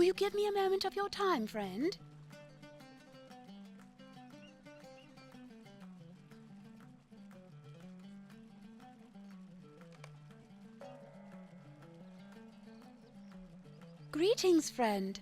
Will you give me a moment of your time, friend? Greetings, friend.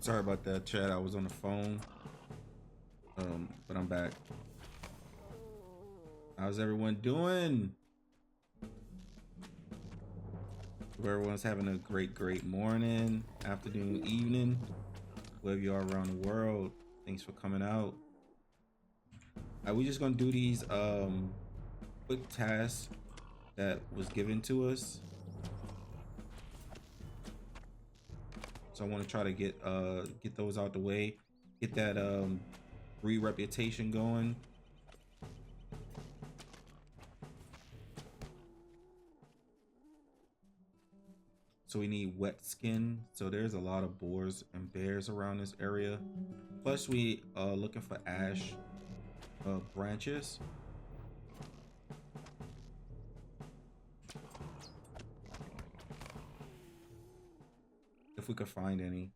Sorry about that, chat. I was on the phone. But I'm back. How's everyone doing? Hope everyone's having a great morning, afternoon, evening, wherever you are around the world. Thanks for coming out. We're just gonna do these quick tasks that was given to us. So I want to try to get those out the way, get that reputation going. So we need wet skin. So there's a lot of boars and bears around this area. Plus we looking for ash branches. If we could find any.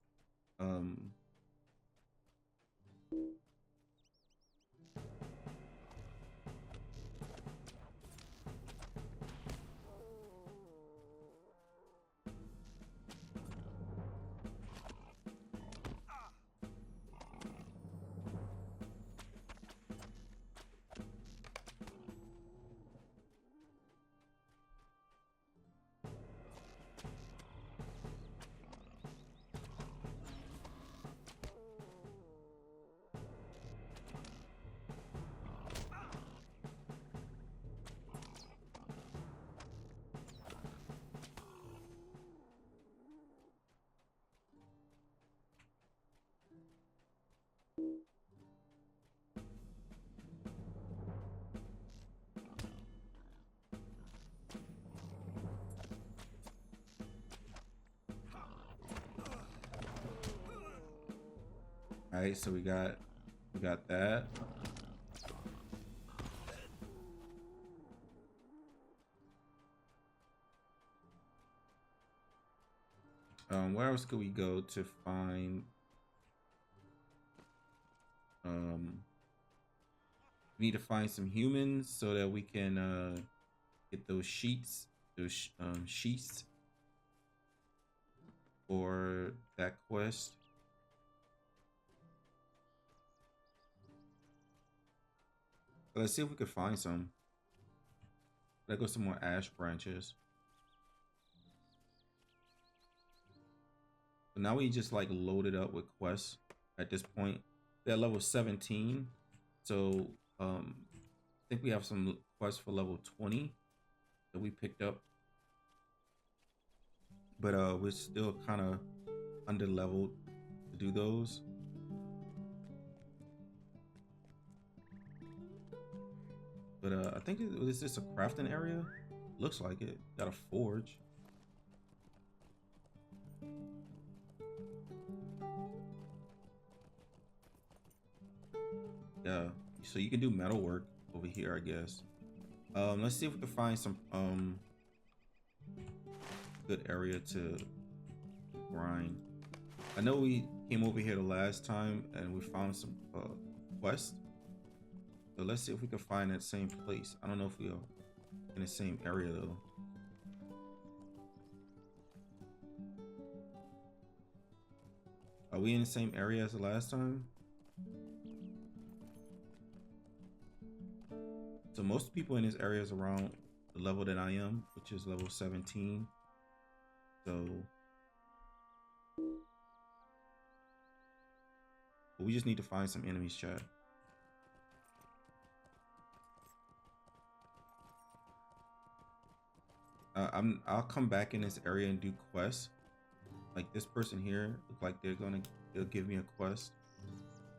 All right, so we got that. Where else could we go to find? We need to find some humans so that we can get those sheets, sheets for that quest. Let's see if we could find some. Let's go some more ash branches. So now we just like loaded up with quests at this point. We're at level 17. So I think we have some quests for level 20 that we picked up. But we're still kind of under leveled to do those. But I think is this a crafting area? Looks like it. Got a forge. Yeah, so you can do metal work over here, I guess. Let's see if we can find some good area to grind. I know we came over here the last time and we found some quests. So let's see if we can find that same place. I don't know if we are in the same area though. Are we in the same area as the last time? So most people in this area is around the level that I am, which is level 17. So but we just need to find some enemies, chat. I'll come back in this area and do quests. Like this person here, look like they'll give me a quest.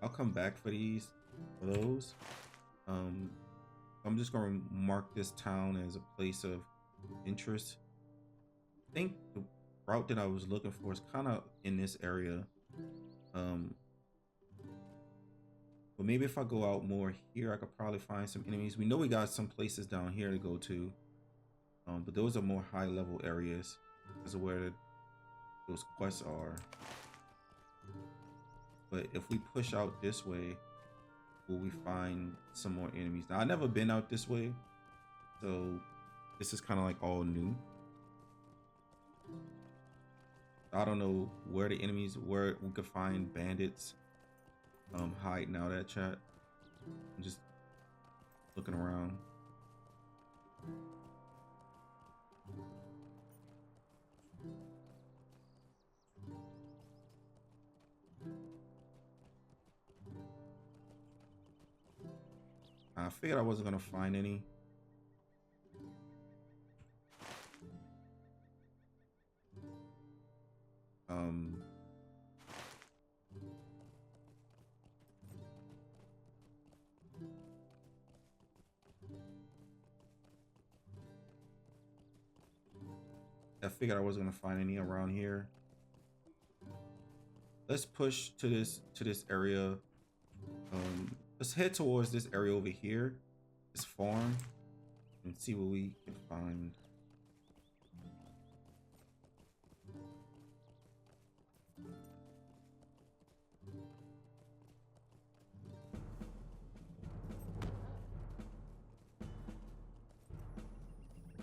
I'll come back for those. I'm just gonna mark this town as a place of interest. I think the route that I was looking for is kind of in this area. But maybe if I go out more here, I could probably find some enemies. We know we got some places down here to go to. But those are more high level areas as where those quests are. But if we push out this way, will we find some more enemies? Now, I've never been out this way, so this is kind of like all new. I don't know where the enemies, where we could find bandits hiding out at, chat. I'm just looking around. I figured I wasn't gonna find any. I figured I wasn't gonna find any around here. Let's push to this area. Let's head towards this area over here, this farm, and see what we can find.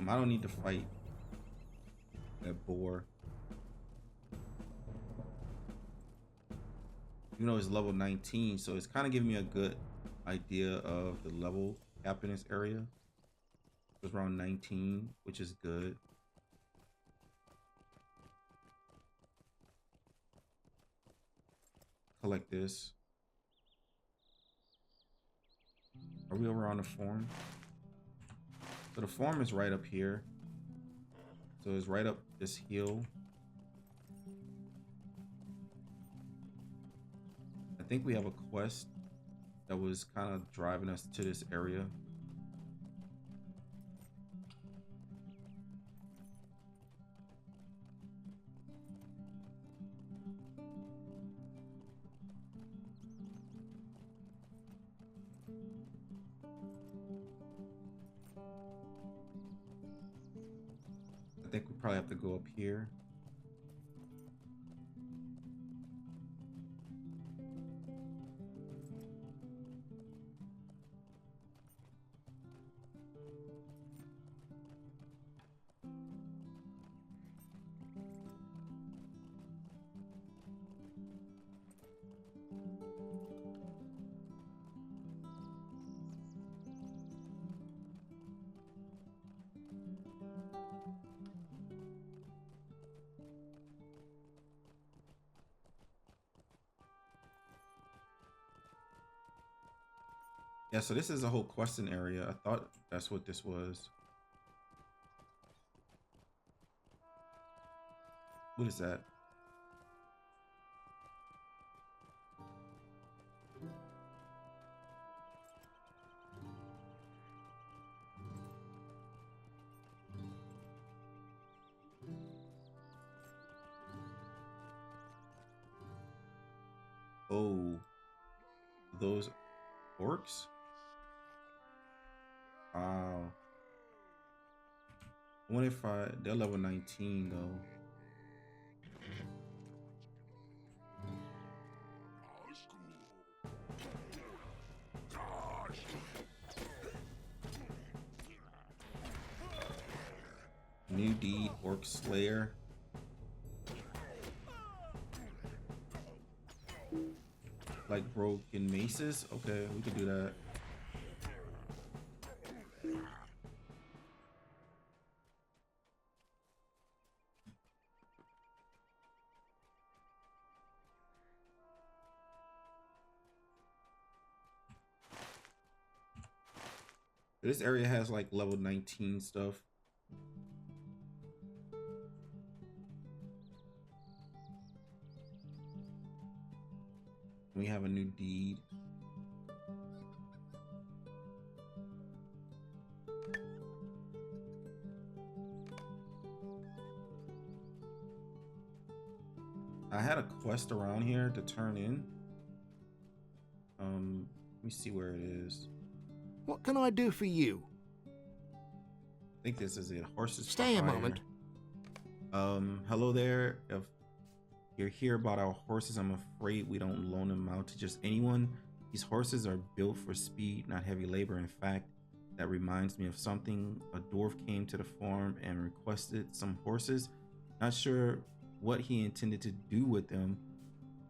I don't need to fight that boar. Even though it's level 19, so it's kind of giving me a good idea of the level cap in this area. It's around 19, which is good. Collect this. Are we over on the farm? So the farm is right up here. So it's right up this hill. I think we have a quest that was kind of driving us to this area. I think we probably have to go up here. Yeah, so this is a whole question area. I thought that's what this was. What is that? Oh, those orcs? Wow. What if they're level 19 though? New deed, orc slayer. Like broken maces? Okay, we could do that. This area has like level 19 stuff. We have a new deed. I had a quest around here to turn in. Let me see where it is. What can I do for you? I think this is it. Horses for Stay a hire. moment. Hello there. If you're here about our horses, I'm afraid we don't loan them out to just anyone. These horses are built for speed, not heavy labor. In fact, that reminds me of something. A dwarf came to the farm and requested some horses. Not sure what he intended to do with them,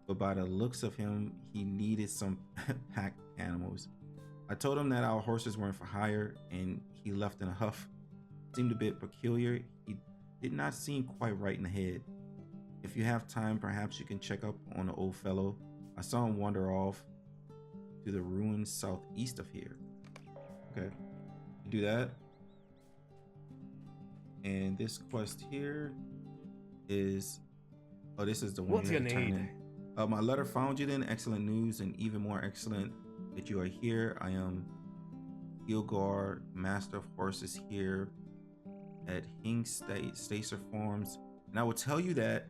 but by the looks of him, he needed some pack animals. I told him that our horses weren't for hire, and he left in a huff. Seemed a bit peculiar. He did not seem quite right in the head. If you have time, perhaps you can check up on the old fellow. I saw him wander off to the ruins southeast of here. Okay, do that. And this quest here is, oh, this is the one. What's your need? My letter found you then. Excellent news, and even more excellent that you are here. I am Gilgar, master of horses here at Stacer Farms, and I will tell you that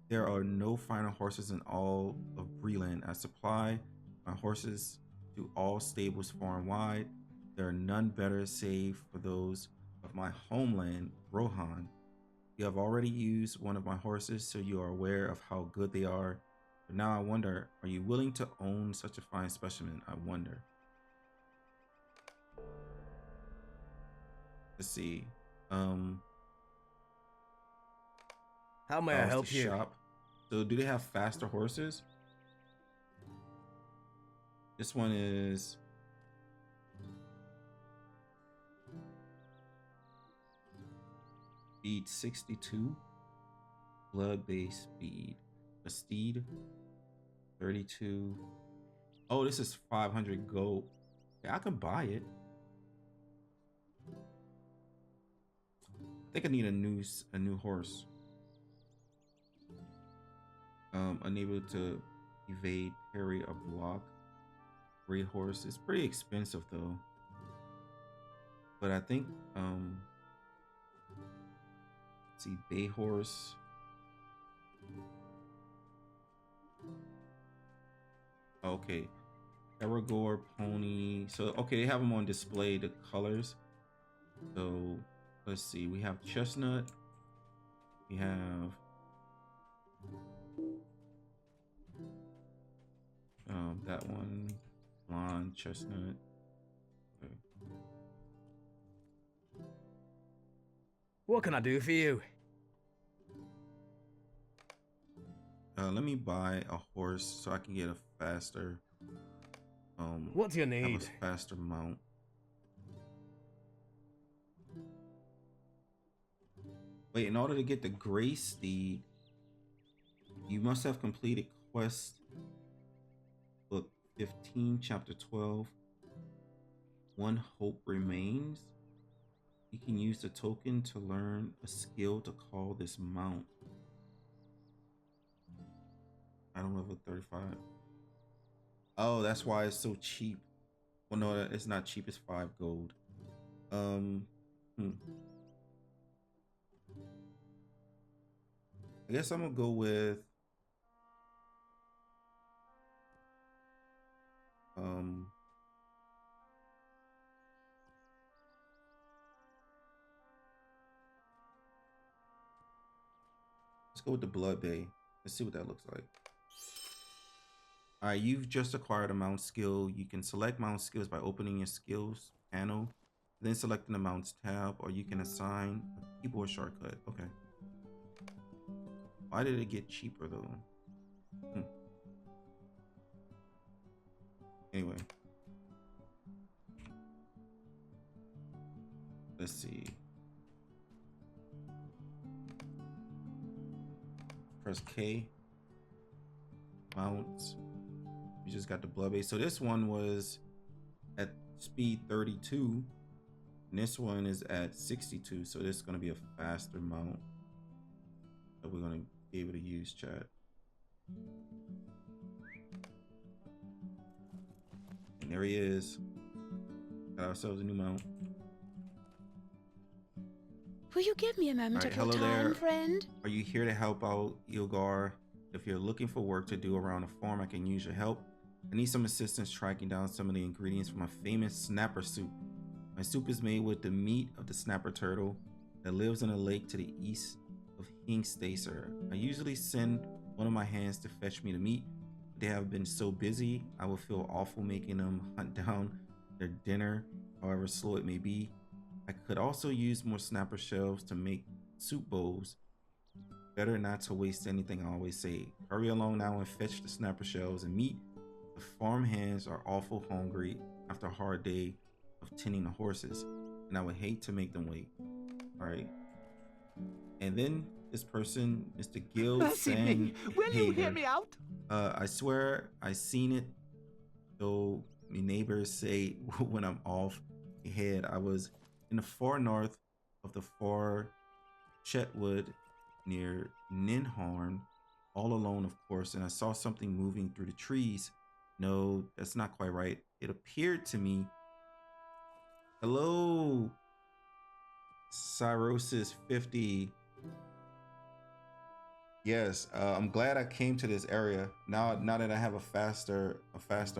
there are no finer horses in all of Breland. I supply my horses to all stables far and wide. There are none better save for those of my homeland, Rohan. You have already used one of my horses, so you are aware of how good they are. But now I wonder, are you willing to own such a fine specimen? I wonder. Let's see. How may I help you? Shop. So do they have faster horses? This one is speed 62, blood-based speed, a steed 32. Oh, this is 500 gold. Yeah, I can buy it. I think I need a new horse. Unable to evade, parry, or block. Great horse. It's pretty expensive though. But I think let's see, bay horse. Okay. Aragorn pony. So okay, they have them on display, the colors. So let's see, we have chestnut. We have that one, blonde, chestnut. Okay. What can I do for you? Let me buy a horse so I can get a faster What's your have need? a faster mount. Wait, in order to get the gray steed, you must have completed quest book 15, chapter 12. One hope remains. You can use the token to learn a skill to call this mount. I don't level 35. Oh, that's why it's so cheap. Well, no, it's not cheap. It's 5 gold. I guess I'm gonna go with let's go with the Blood Bay. Let's see what that looks like. All right, you've just acquired a mount skill. You can select mount skills by opening your skills panel, then selecting the mounts tab, or you can assign a keyboard shortcut. Okay. Why did it get cheaper though? Anyway. Let's see. Press K. Mounts. We just got the blood base. So this one was at speed 32. And this one is at 62. So this is going to be a faster mount that we're going to be able to use, chat. And there he is. Got ourselves a new mount. Will you give me a moment of your hello time, there. friend? Are you here to help out Ilgar? If you're looking for work to do around the farm, I can use your help. I need some assistance tracking down some of the ingredients for my famous snapper soup. My soup is made with the meat of the snapper turtle that lives in a lake to the east of Hingstacer. I usually send one of my hands to fetch me the meat. They have been so busy, I will feel awful making them hunt down their dinner, however slow it may be. I could also use more snapper shells to make soup bowls. Better not to waste anything, I always say. Hurry along now and fetch the snapper shells and meat. The farm hands are awful hungry after a hard day of tending the horses, and I would hate to make them wait. All right. And then this person, Mr. Gil, Mercy me. Will you hear me out? I swear I seen it, though my neighbors say when I'm off ahead. I was in the far north of the far Chetwood near Ninhorn, all alone, of course, and I saw something moving through the trees. No, that's not quite right. It appeared to me. Hello, Cyrosis 50. Yes, I'm glad I came to this area. Now that I have a faster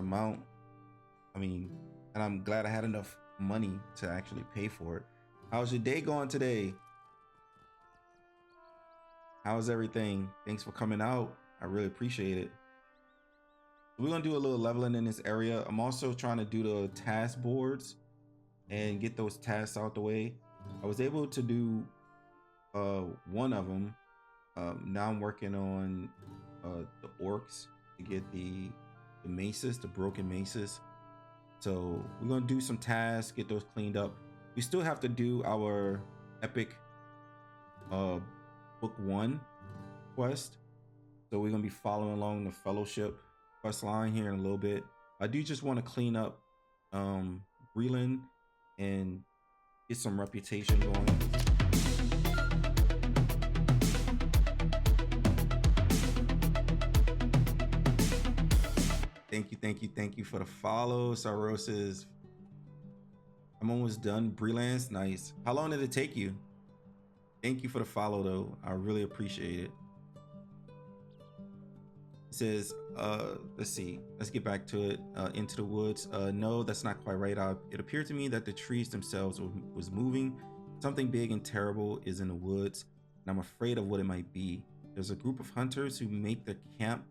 mount. I mean, and I'm glad I had enough money to actually pay for it. How's your day going today? How's everything? Thanks for coming out. I really appreciate it. We're gonna do a little leveling in this area. I'm also trying to do the task boards and get those tasks out the way. I was able to do one of them. Now I'm working on the orcs to get the maces, the broken maces. So we're gonna do some tasks, get those cleaned up. We still have to do our epic book 1 quest. So we're gonna be following along the fellowship quest line here in a little bit. I do just want to clean up Breland and get some reputation going. Thank you for the follow, Cyrosis. I'm almost done. Breland's nice. How long did it take you? Thank you for the follow, though. I really appreciate it. It says, let's see. Let's get back to it. Into the woods. No, that's not quite right. It appeared to me that the trees themselves was moving. Something big and terrible is in the woods, and I'm afraid of what it might be. There's a group of hunters who make their camp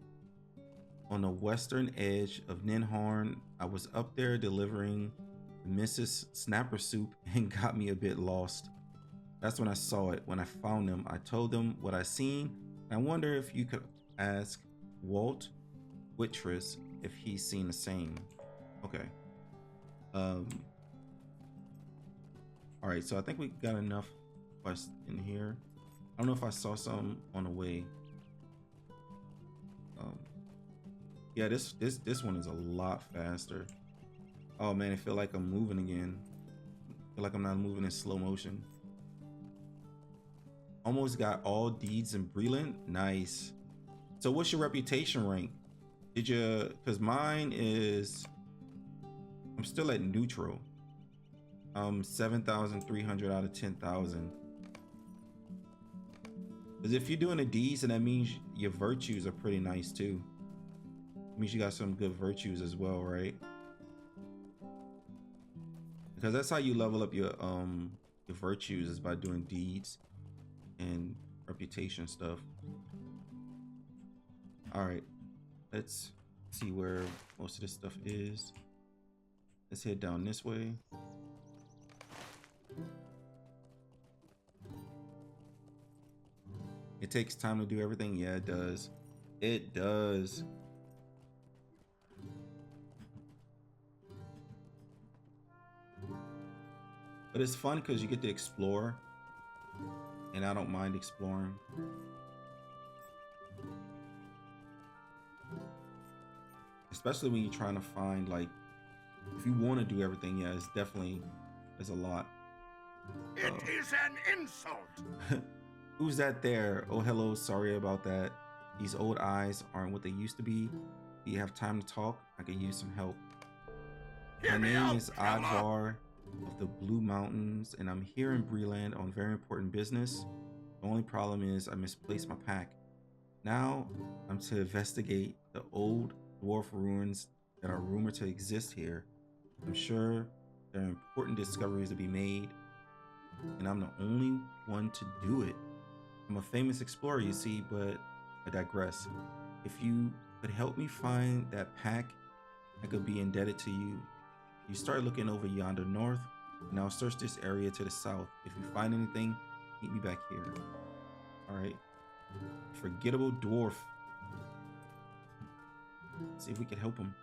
on the western edge of Ninhorn. I was up there delivering Mrs. Snapper Soup and got me a bit lost. That's when I saw it. When I found them, I told them what I seen. I wonder if you could ask Walt Whitris if he's seen the same. Okay. All right, so I think we got enough quests in here. I don't know if I saw some on the way. Yeah, this one is a lot faster. Oh man, I feel like I'm moving again. I feel like I'm not moving in slow motion. Almost got all deeds in Breland. Nice. So what's your reputation rank? Did you, because mine is, I'm still at neutral. 7,300 out of 10,000. Because if you're doing the deeds, then that means your virtues are pretty nice too. It means you got some good virtues as well, right? Because that's how you level up your virtues, is by doing deeds and reputation stuff. All right, let's see where most of this stuff is. Let's head down this way. It takes time to do everything. Yeah, it does. It does. But it's fun because you get to explore, and I don't mind exploring. Especially when you're trying to find, like, if you want to do everything, yeah, it's definitely, there's a lot. It is an insult. Who's that there? Oh, hello, sorry about that. These old eyes aren't what they used to be. Do you have time to talk? I could use some help. My name is Advar of the Blue Mountains, and I'm here in Breland on very important business. The only problem is I misplaced my pack. Now I'm to investigate the old dwarf ruins that are rumored to exist here. I'm sure there are important discoveries to be made, and I'm the only one to do it. I'm a famous explorer, you see, but I digress. If you could help me find that pack, I could be indebted to you. You start looking over yonder north, and I'll search this area to the south. If you find anything, meet me back here. All right. Forgettable dwarf. Let's see if we can help him.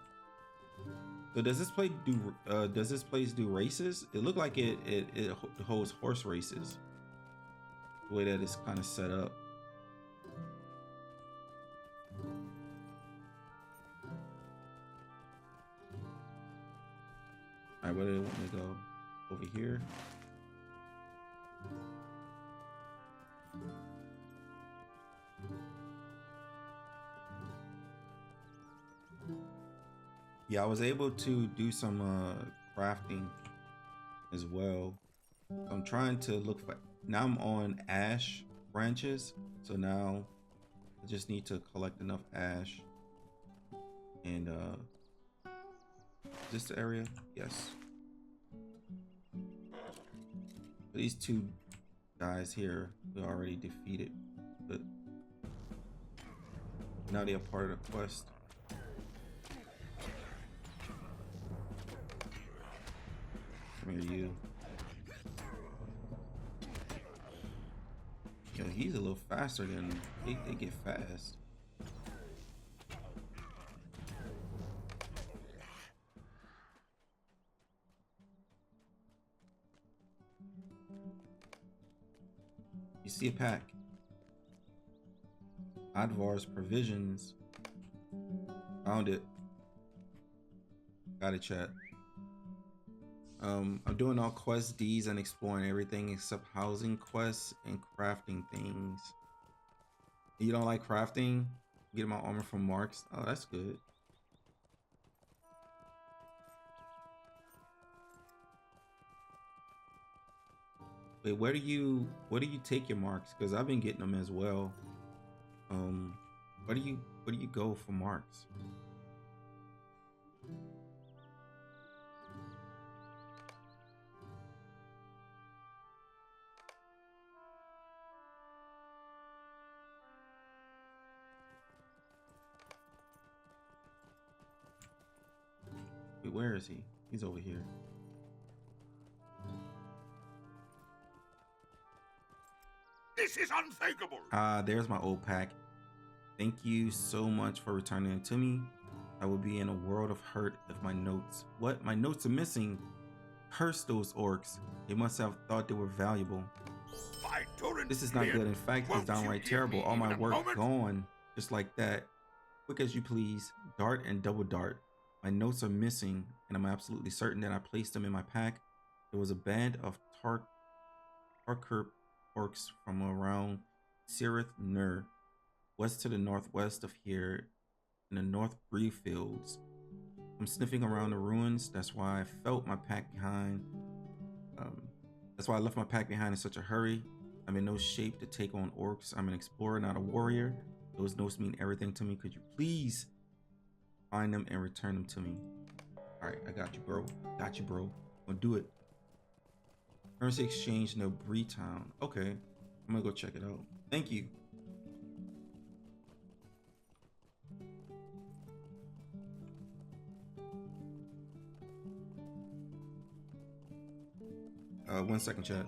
So does this place do races? It looked like it holds horse races. The way that it's kind of set up. Alright, where do they want me to go? Over here. Yeah, I was able to do some crafting as well. I'm trying to look for, now I'm on ash branches, so now I just need to collect enough ash. And is this the area? Yes. These two guys here we already defeated, but now they're part of the quest. Come here, you. Yo, he's a little faster than they get fast. You see a pack. Advar's provisions. Found it. Got it, chat. I'm doing all quest Ds and exploring everything except housing quests and crafting things. You don't like crafting? Get my armor from Marks. Oh, that's good. Wait, where do you take your marks? Because I've been getting them as well. Where do you go for marks? Wait, where is he? He's over here. This is unthinkable. There's my old pack. Thank you so much for returning it to me. I would be in a world of hurt if my notes... What? My notes are missing. Curse those orcs. They must have thought they were valuable. This is not good. In fact, it's downright terrible. All my work gone. Just like that. Quick as you please. Dart and double dart. My notes are missing, and I'm absolutely certain that I placed them in my pack. There was a band of Tarkur orcs from around Sirith Nur, west to the northwest of here, in the North Bree Fields. I'm sniffing around the ruins. That's why I felt my pack behind. That's why I left my pack behind in such a hurry. I'm in no shape to take on orcs. I'm an explorer, not a warrior. Those notes mean everything to me. Could you please find them and return them to me? All right, I got you, bro. Got you, bro. Gonna do it. Currency exchange, no Bree Town. Okay, I'm gonna go check it out. Thank you. One second, chat.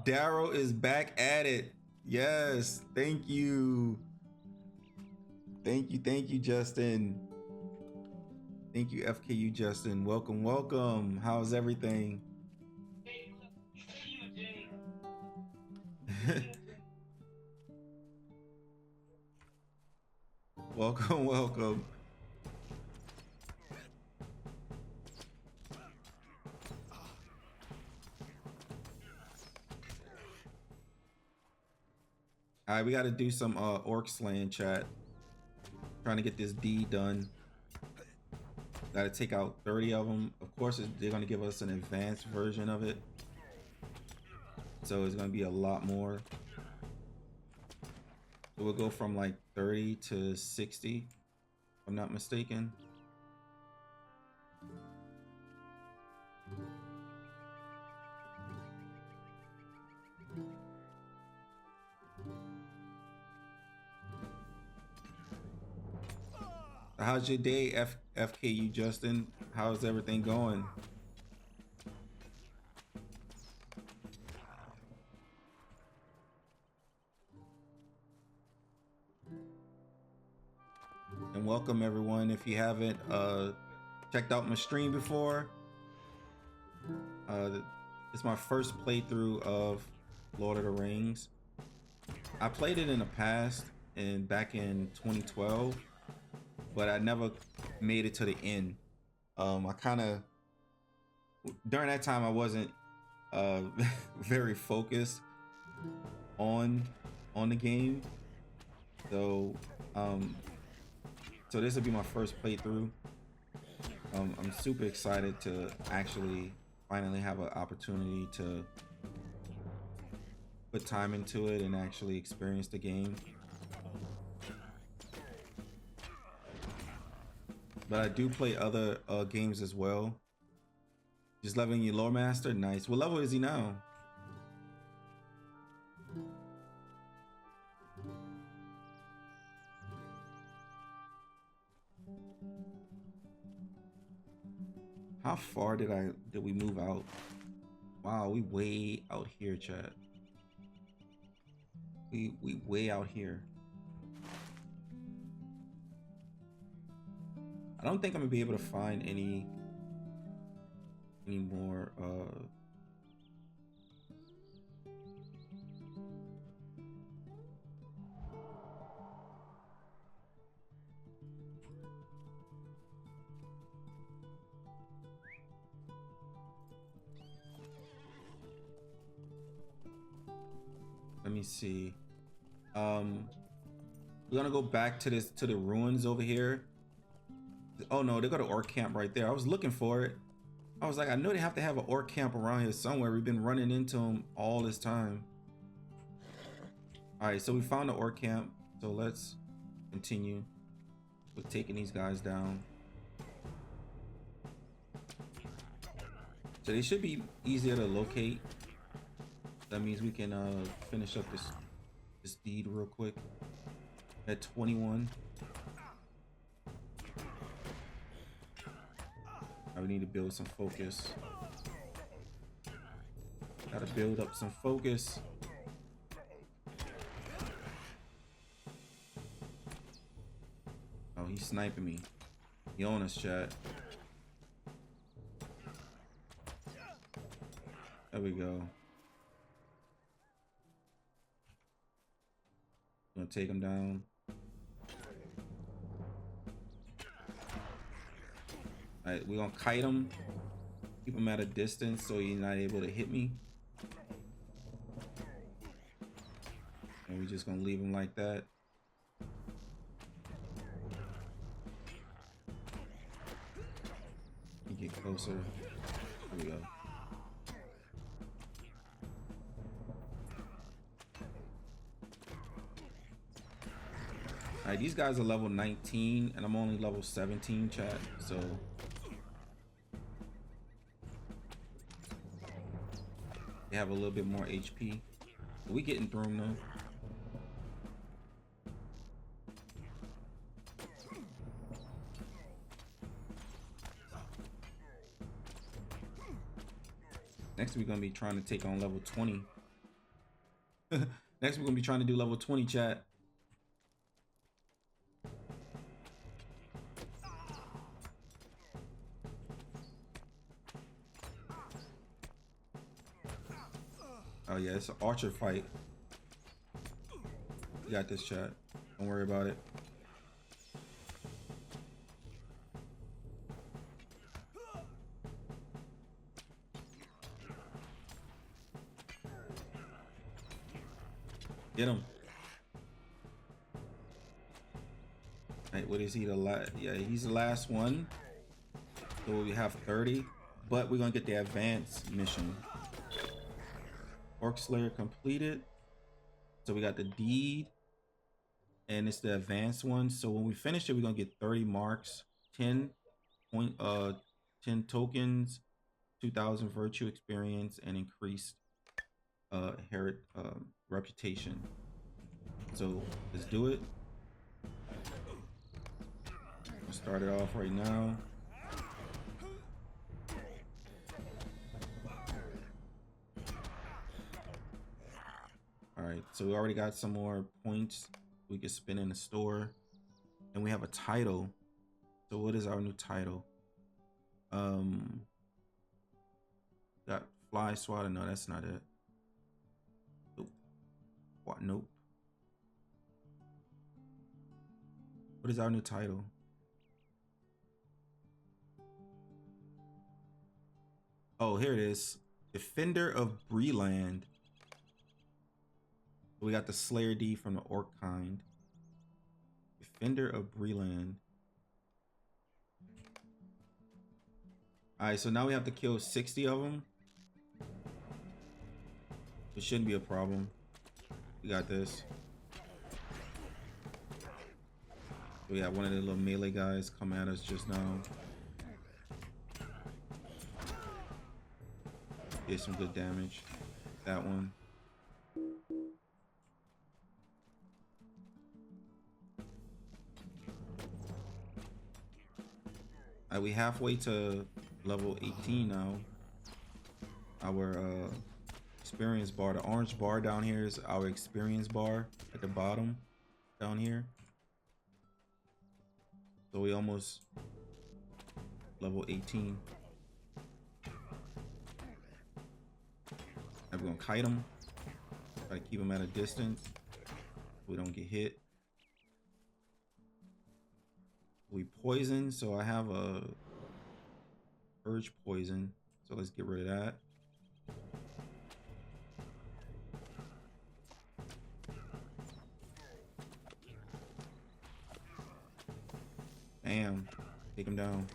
Daryl is back at it. Yes, thank you. Thank you, Justin. Thank you, FKU Justin. Welcome, welcome. How's everything? Welcome, welcome. All right, we got to do some orc slaying, chat. Trying to get this D done. Got to take out 30 of them. Of course, they're going to give us an advanced version of it. So it's going to be a lot more. So we'll go from like 30 to 60, if I'm not mistaken. How's your day, FKU Justin? How's everything going? And welcome everyone. If you haven't checked out my stream before, it's my first playthrough of Lord of the Rings. I played it in the past and back in 2012. But I never made it to the end. I kind of, during that time, I wasn't very focused on the game. So, so this will be my first playthrough. I'm super excited to actually finally have an opportunity to put time into it and actually experience the game. But I do play other games as well. Just leveling your lore master, nice. What level is he now? How far did we move out? Wow, we way out here, chat. We way out here. I don't think I'm gonna be able to find any more let me see. We're gonna go back to the ruins over here. Oh no, they got an orc camp right there. I was looking for it. I was like, I know they have to have an orc camp around here somewhere. We've been running into them all this time. All right, so we found the orc camp. So let's continue with taking these guys down. So they should be easier to locate. That means we can finish up this deed real quick. At 21. We need to build some focus. Gotta build up some focus. Oh, he's sniping me. He on us, chat. There we go. Gonna take him down. Alright, we're gonna kite him, keep him at a distance so he's not able to hit me. And we're just gonna leave him like that. Get closer. There we go. Alright, these guys are level 19 and I'm only level 17, chat, so They have a little bit more HP. But we getting through them though. Next we're gonna be trying to take on level 20. Next we're gonna be trying to do level 20, chat. Oh yeah, it's an archer fight. You got this, chat. Don't worry about it. Get him. Hey, what is he? The last? Yeah, he's the last one. So we have 30, but we're gonna get the advanced mission. Orc Slayer completed. So we got the deed, and it's the advanced one. So when we finish it, we're gonna get 30 marks, 10 tokens, 2,000 virtue experience, and increased reputation. So let's do it. We'll start it off right now. All right, so we already got some more points we can spin in the store, and we have a title. So what is our new title? Got fly swatter. No, that's not it. Nope. What? Nope. What is our new title? Oh, here it is. Defender of Breland. We got the Slayer D from the Orc kind. Defender of Breland. Alright, so now we have to kill 60 of them. It shouldn't be a problem. We got this. We got one of the little melee guys come at us just now. Get some good damage. That one. We halfway to level 18 now. Our experience bar, the orange bar down here is our experience bar at the bottom down here. So we almost level 18. And we're gonna kite him. Try to keep him at a distance so we don't get hit. We poison, so I have a urge poison, so let's get rid of that. Bam, take him down.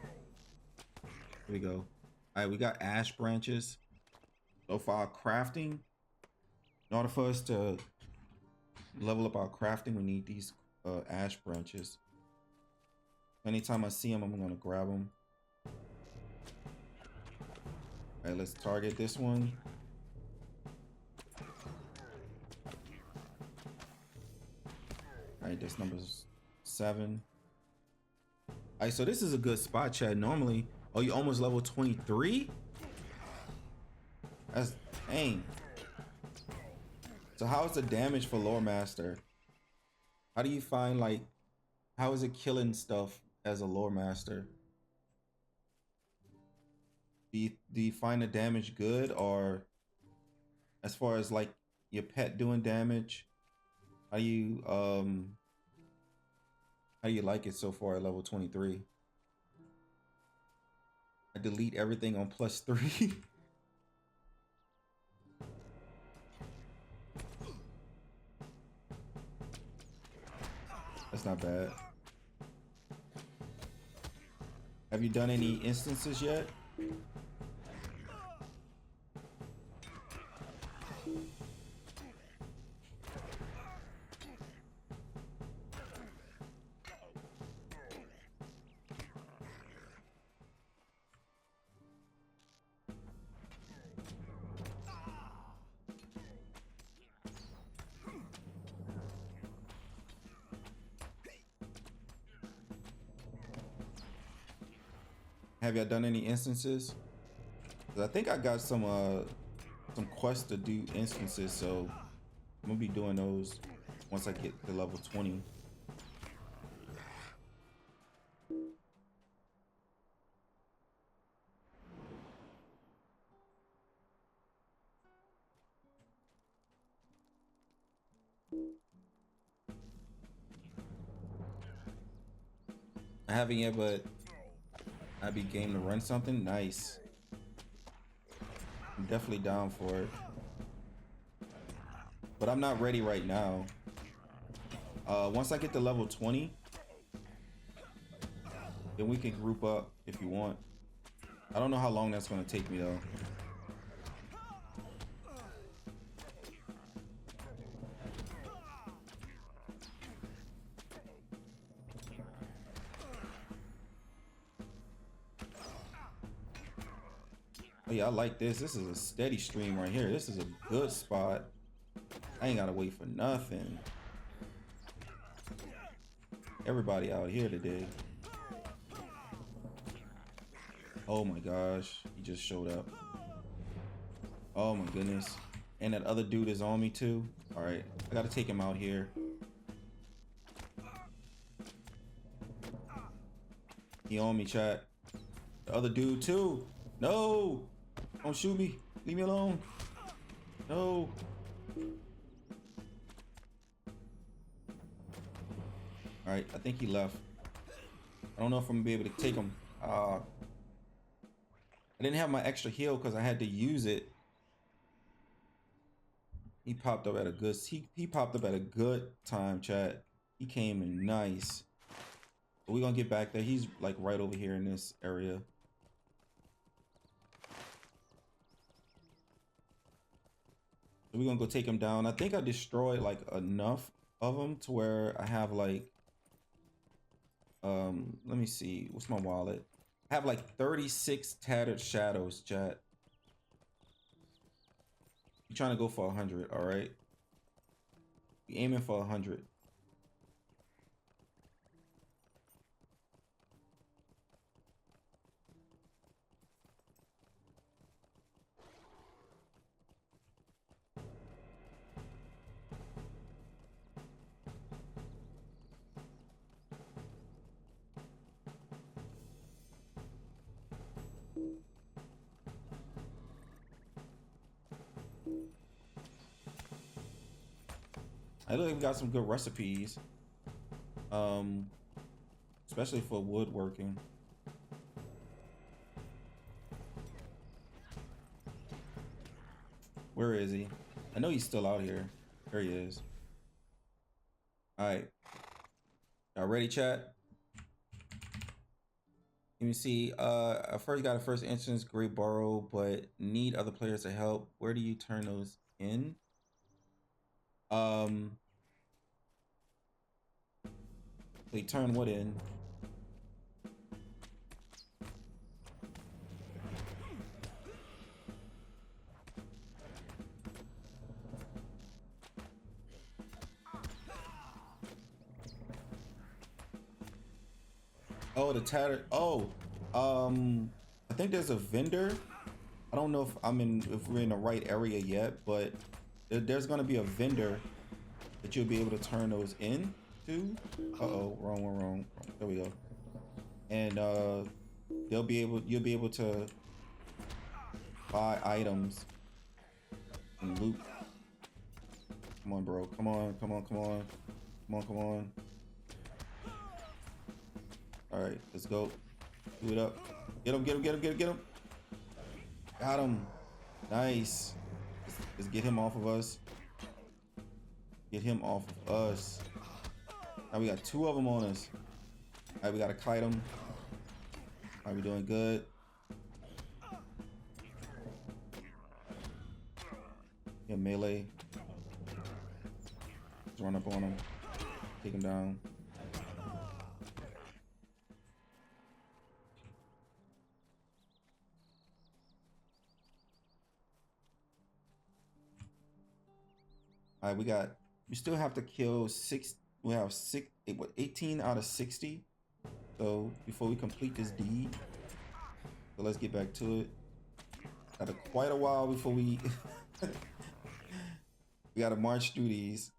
Here we go. All right, we got ash branches. So for our crafting, in order for us to level up our crafting, we need these ash branches. Anytime I see them, I'm gonna grab them. All right, let's target this one. All right, this number's 7. All right, so this is a good spot, chat. Normally, oh, you almost level 23? That's dang. So how's the damage for Lore Master? How do you find, like, how is it killing stuff as a Lore Master? Do you find the damage good, or as far as like your pet doing damage? How do you like it so far at level 23? I delete everything on +3. That's not bad. Have you done any instances yet? Have y'all done any instances? 'Cause I think I got some quests to do instances, so I'm gonna be doing those once I get to level 20. I haven't yet, but I'd be game to run something. Nice. I'm definitely down for it. But I'm not ready right now. Once I get to level 20, then we can group up if you want. I don't know how long that's gonna take me though. Oh yeah, I like this. This is a steady stream right here. This is a good spot. I ain't gotta wait for nothing. Everybody out here today. Oh my gosh, he just showed up. Oh my goodness. And that other dude is on me too. All right, I gotta take him out here. He on me, chat. The other dude too. No, don't shoot me. Leave me alone. No. All right, I think he left. I don't know if I'm gonna be able to take him. I didn't have my extra heal because I had to use it. He popped up at a good. He popped up at a good time, chat. He came in nice. But we're gonna get back there. He's like right over here in this area. So we're gonna go take him down. I think I destroyed like enough of them to where I have like. Let me see. What's my wallet? I have like 36 tattered shadows, chat. You're trying to go for 100, all right? You're aiming for 100. I look like we got some good recipes. Especially for woodworking. Where is he? I know he's still out here. There he is. Alright. Y'all ready, chat? Let me see. I first got a first instance, great borrow, but need other players to help. Where do you turn those in? They turn what in? Oh, the tattered. Oh, I think there's a vendor. I don't know if we're in the right area yet, but there's gonna be a vendor that you'll be able to turn those in to. Uh-oh, wrong. There we go. And you'll be able to buy items and loot. Come on, bro. Come on. All right, let's go. Do it up. Get him. Got him. Nice. Let's get him off of us. Get him off of us. Now we got two of them on us. All right, we got to kite them. All right, we doing good. Yeah, melee. Let's run up on him. Take him down. All right, we still have to kill 18 out of 60. So before we complete this deed, So let's get back to it. Got quite a while before we we gotta march through these.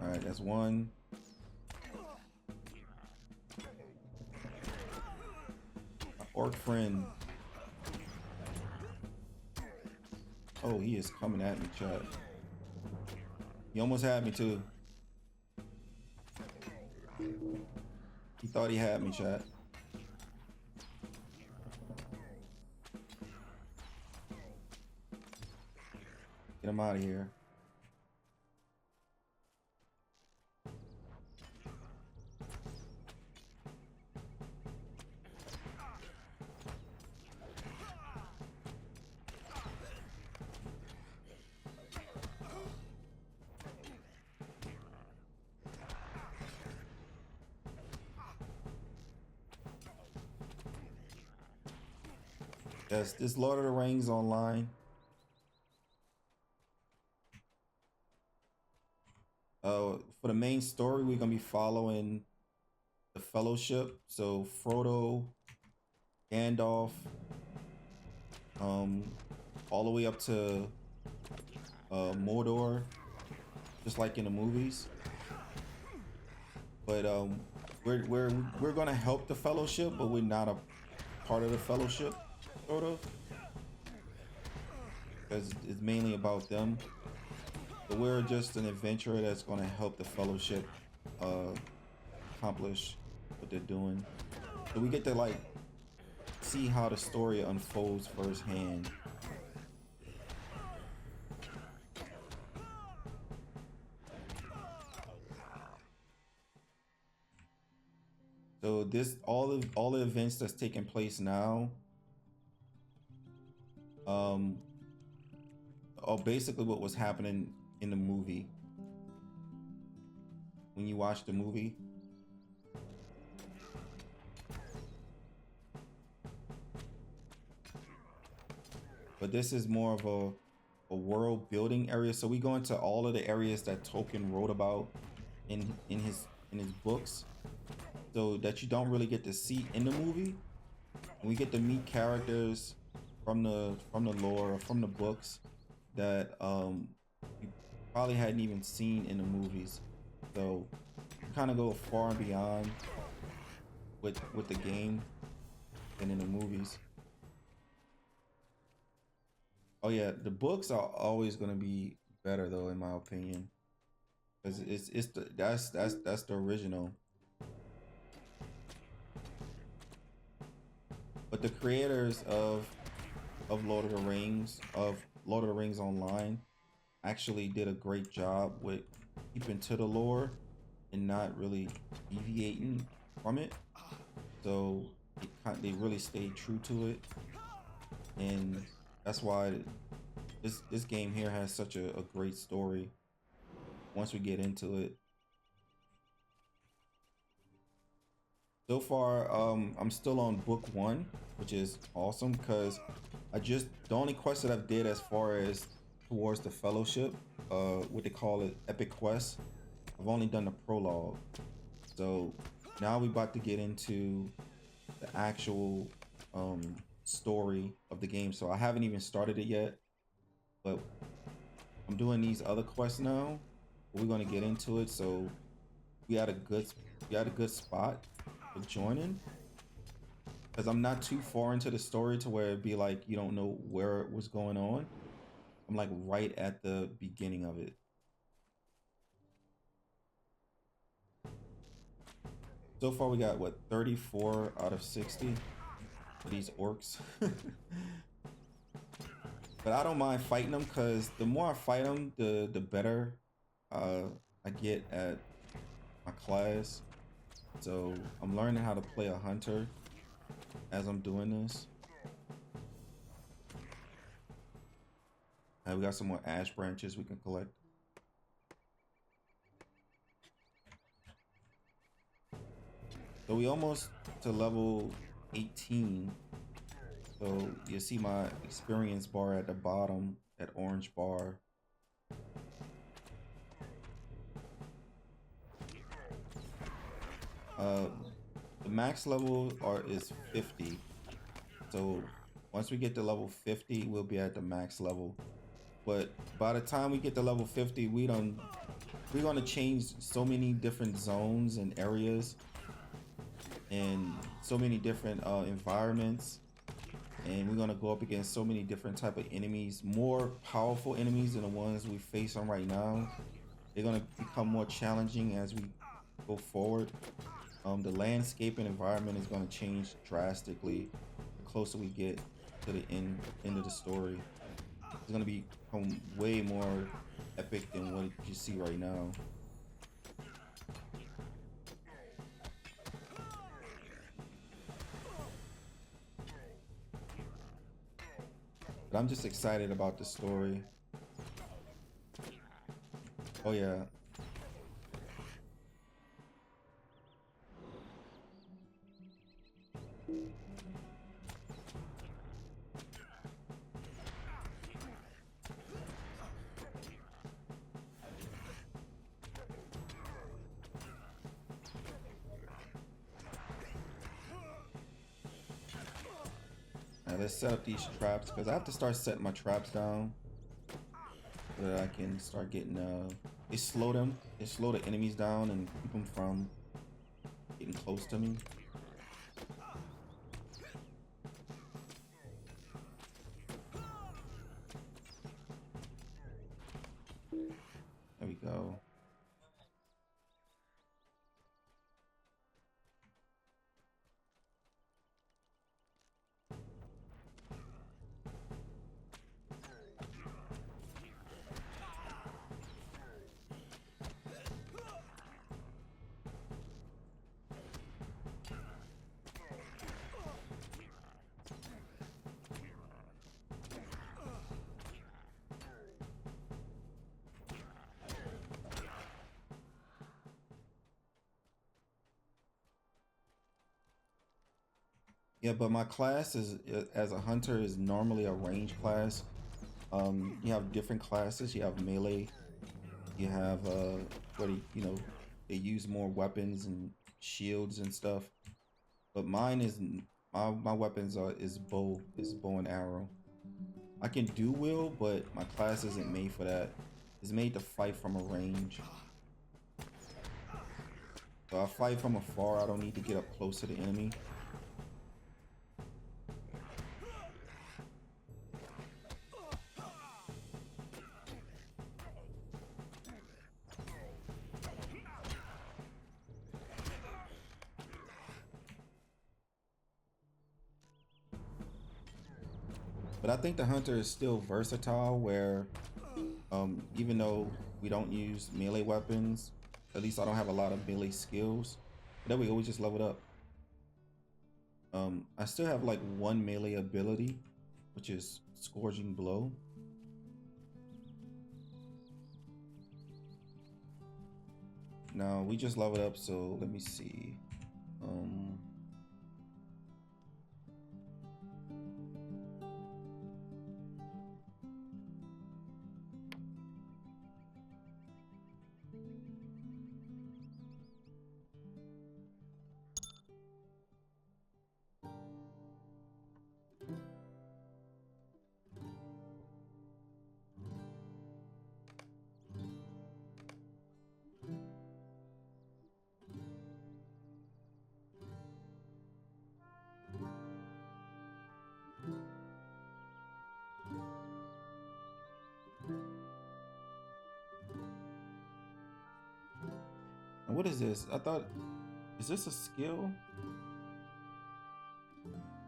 All right, that's one. My orc friend. Oh, he is coming at me, chat. He almost had me too. He thought he had me, chat. Get him out of here. Yes, this Lord of the Rings online. For the main story, we're gonna be following the Fellowship. So Frodo, Gandalf, all the way up to Mordor, just like in the movies. But we're gonna help the Fellowship, but we're not a part of the Fellowship, sort of, because it's mainly about them. But we're just an adventurer that's going to help the Fellowship accomplish what they're doing. So we get to like see how the story unfolds firsthand. So this all the events that's taking place now are basically what was happening in the movie. When you watch the movie, but this is more of a world building area. So we go into all of the areas that Tolkien wrote about in his books, so that you don't really get to see in the movie. And we get to meet characters from the lore or from the books that you probably hadn't even seen in the movies. So you kind of go far and beyond with the game than in the movies. Oh yeah, the books are always going to be better though, in my opinion, because that's the original. But the creators of Lord of the Rings Online actually did a great job with keeping to the lore and not really deviating from it. So they really stayed true to it, and that's why this game here has such a great story once we get into it. So far, I'm still on book 1, which is awesome, because the only quest that I've did as far as towards the Fellowship, what they call it, epic quest, I've only done the prologue. So now we're about to get into the actual story of the game. So I haven't even started it yet, but I'm doing these other quests now. We're gonna get into it. So we had a good spot for joining, because I'm not too far into the story to where it'd be like you don't know where it was going on. I'm like right at the beginning of it. So far we got what, 34 out of 60 for these orcs. But I don't mind fighting them, because the more I fight them, the better I get at my class. So I'm learning how to play a hunter as I'm doing this. And we got some more ash branches we can collect. So we almost to level 18. So you see my experience bar at the bottom, that orange bar. The max level is 50. So once we get to level 50, we'll be at the max level. But by the time we get to level 50, we're gonna change so many different zones and areas and so many different environments, and we're gonna go up against so many different type of enemies, more powerful enemies than the ones we face on right now. They're gonna become more challenging as we go forward. The landscape and environment is gonna change drastically the closer we get to the end of the story. It's gonna become way more epic than what you see right now. But I'm just excited about the story. Oh yeah. Now let's set up these traps, because I have to start setting my traps down so that I can start getting it slow the enemies down and keep them from getting close to me. There we go. Yeah, but my class is as a hunter is normally a range class. You have different classes. You have melee. You have where they use more weapons and shields and stuff. But mine is my weapons is bow and arrow. I can do will, but my class isn't made for that. It's made to fight from a range. So I fight from afar. I don't need to get up close to the enemy. But I think the hunter is still versatile, where even though we don't use melee weapons, at least I don't have a lot of melee skills. But there we go, we just leveled up. I still have like one melee ability, which is Scourging Blow. Now we just leveled up, so let me see. What is this? I thought, is this a skill?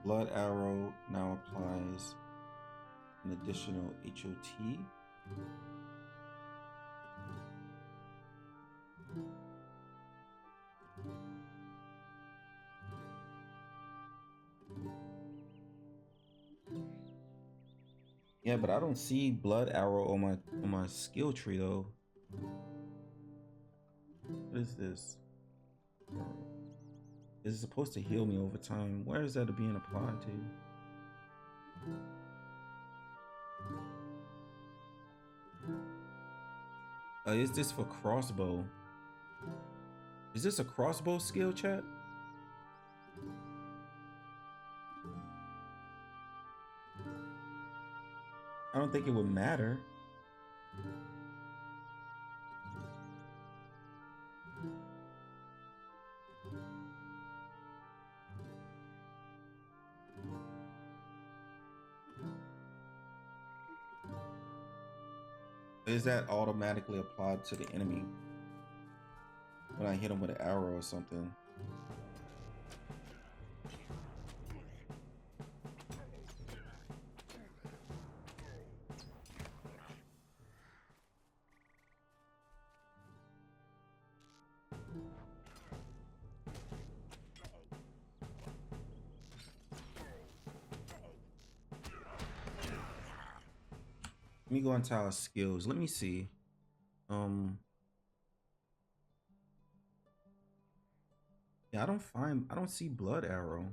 Blood arrow now applies an additional HOT. Yeah, but I don't see blood arrow on my skill tree though. What is this? Is it supposed to heal me over time? Where is that being applied to? Is this for crossbow? Is this a crossbow skill, chat? I don't think it would matter. Is that automatically applied to the enemy when I hit him with an arrow or something? Let me go into our skills. Let me see. Yeah, I don't see blood arrow.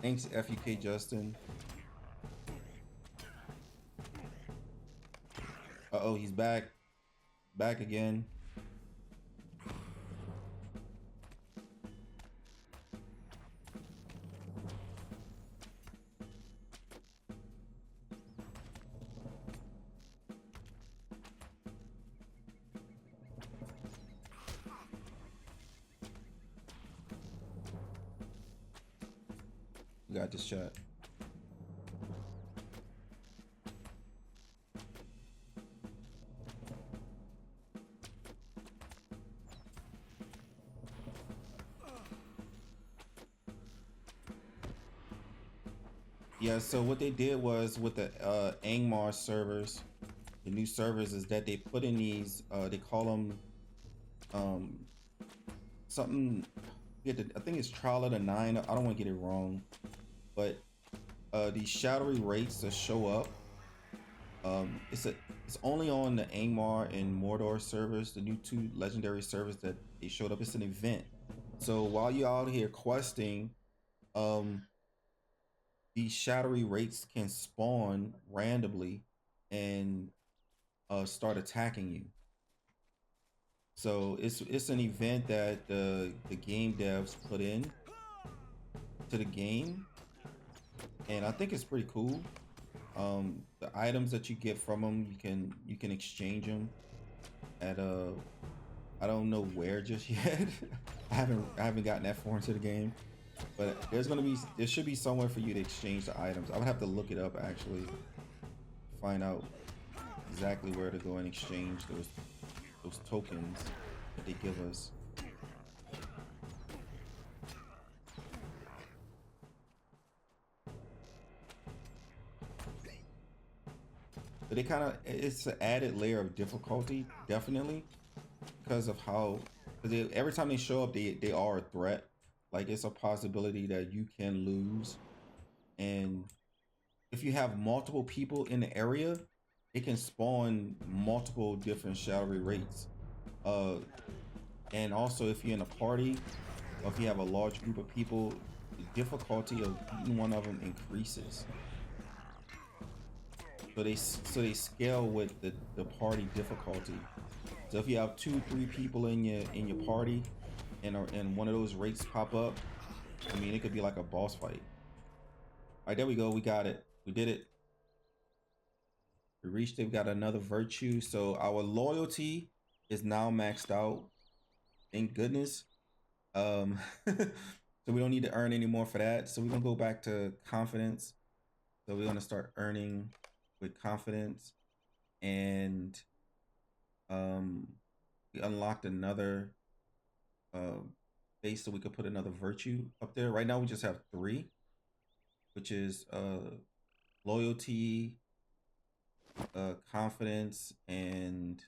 Thanks, FUK Justin. Uh-oh, he's back. Back again. We got this shot. Yeah, so what they did was with the Angmar servers, the new servers, is that they put in these, they call them something, I think it's Trial of the Nine. I don't want to get it wrong, but these shadowy rates that show up, it's only on the Angmar and Mordor servers, the new two legendary servers that they showed up. It's an event. So while you're out here questing, these shadowy rates can spawn randomly and start attacking you. So it's an event that the game devs put in to the game, and I think it's pretty cool. The items that you get from them, you can exchange them at I don't know where just yet. I haven't gotten that far into the game, but there should be somewhere for you to exchange the items. I would have to look it up actually, find out exactly where to go and exchange those tokens that they give us. But it's an added layer of difficulty, definitely, because of how, every time they show up, they are a threat. Like, it's a possibility that you can lose, and if you have multiple people in the area, it can spawn multiple different shadowy rates. And also, if you're in a party, or if you have a large group of people, the difficulty of beating one of them increases. So they scale with the party difficulty. So if you have 2-3 people in your party, and one of those rates pop up, I mean, it could be like a boss fight. All right, there we go. We got it. We did it. We reached it. We got another virtue. So our loyalty is now maxed out. Thank goodness. So we don't need to earn any more for that. So we're gonna go back to confidence. So we're gonna start earning with confidence, and we unlocked another base, so we could put another virtue up there. Right now we just have 3, which is loyalty, confidence, and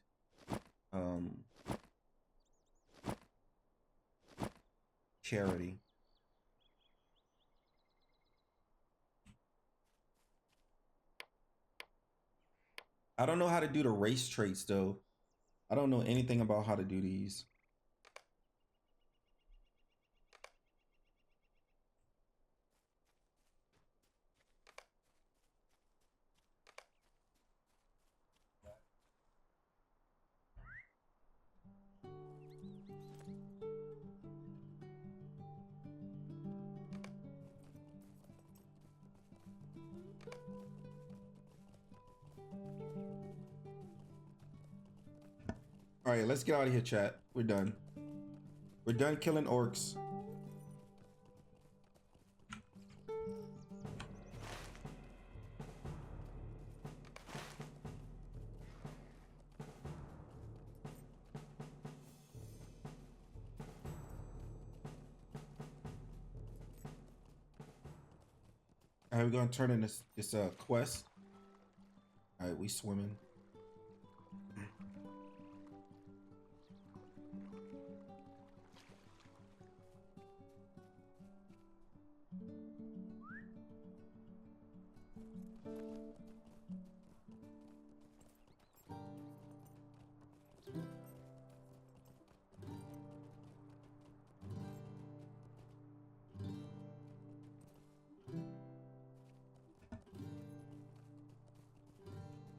charity. I don't know how to do the race traits though. I don't know anything about how to do these. All right, let's get out of here, chat. We're done. We're done killing orcs. All right, we're gonna turn in this quest. All right, we swimming.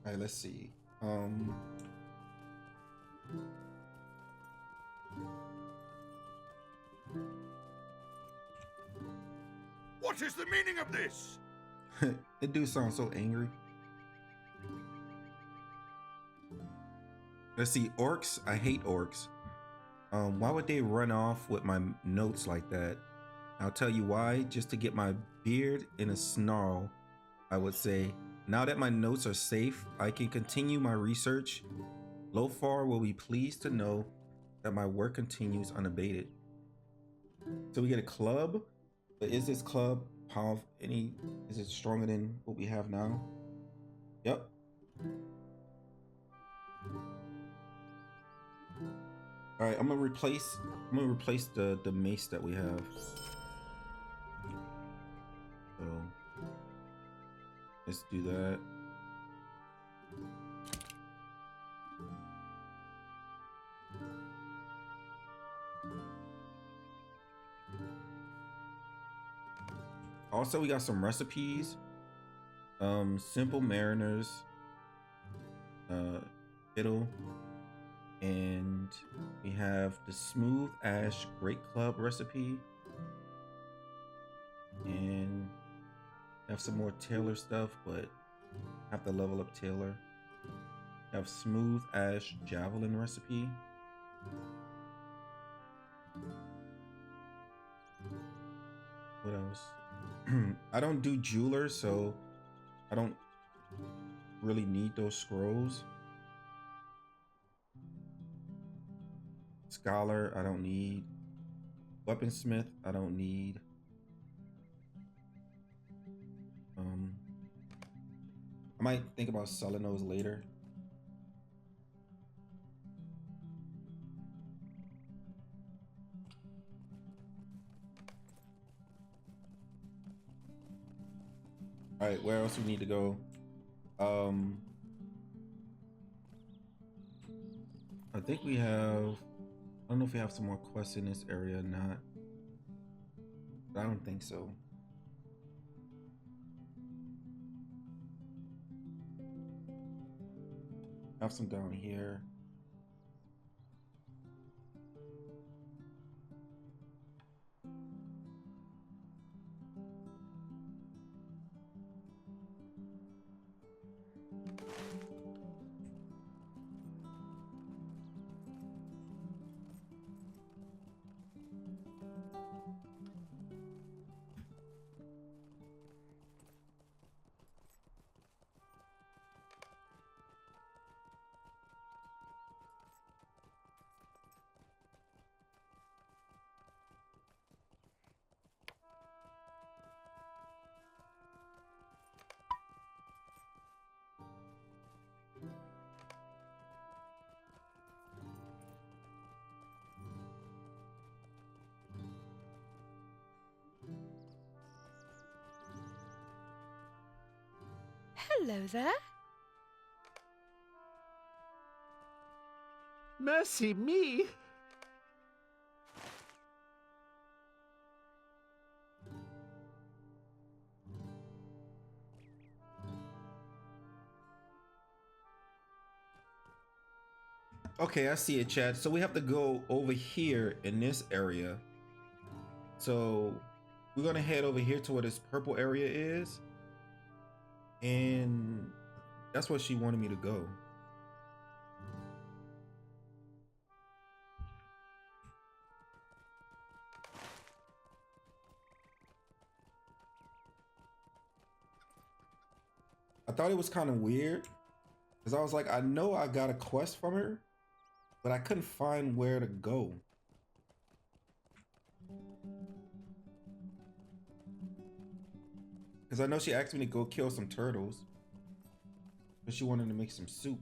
All right, let's see. What is the meaning of this? It do sound so angry. Let's see, orcs. I hate orcs. Why would they run off with my notes like that? I'll tell you why. Just to get my beard in a snarl, I would say. Now that my notes are safe, I can continue my research. LOTR will be pleased to know that my work continues unabated. So we get a club, but is this club powerful? Is it stronger than what we have now? Yep. All right, I'm gonna replace the mace that we have. So let's do that. Also, we got some recipes. Simple mariners, fiddle, and we have the smooth ash great club recipe, and have some more Taylor stuff, but have to level up Taylor. Have smooth ash javelin recipe. What else? I don't do jeweler, so I don't really need those scrolls. Scholar, I don't need. Weaponsmith, I don't need. I might think about selling those later. All right, where else we need to go? I think we have. I don't know if we have some more quests in this area or not. But I don't think so. I have some down here. Hello there. Mercy me! Okay, I see it, Chad. So we have to go over here in this area. So we're gonna head over here to where this purple area is. And that's where she wanted me to go. I thought it was kind of weird because I was like, I know I got a quest from her, but I couldn't find where to go. Because I know she asked me to go kill some turtles, but she wanted to make some soup.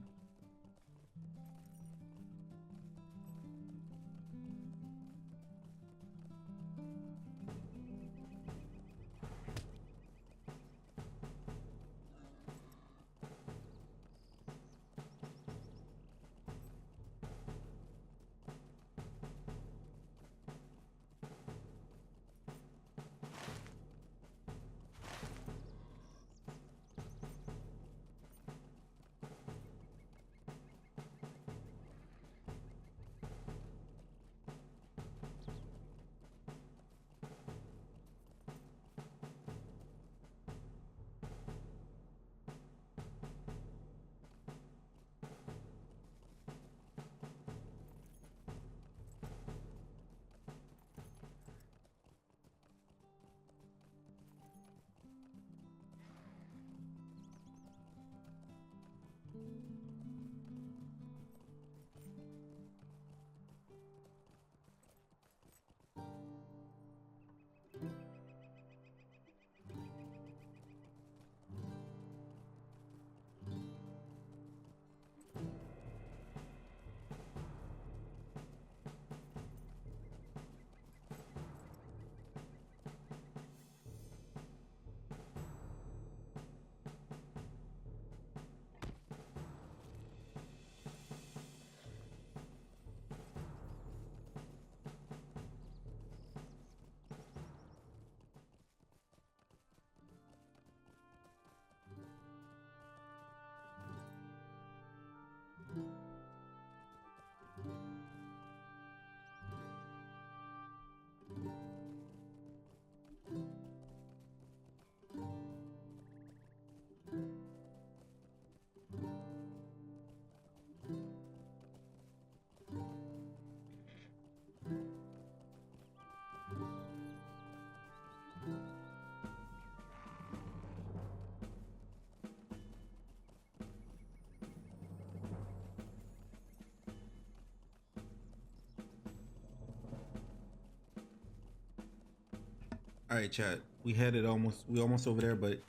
All right, chat. We almost over there, but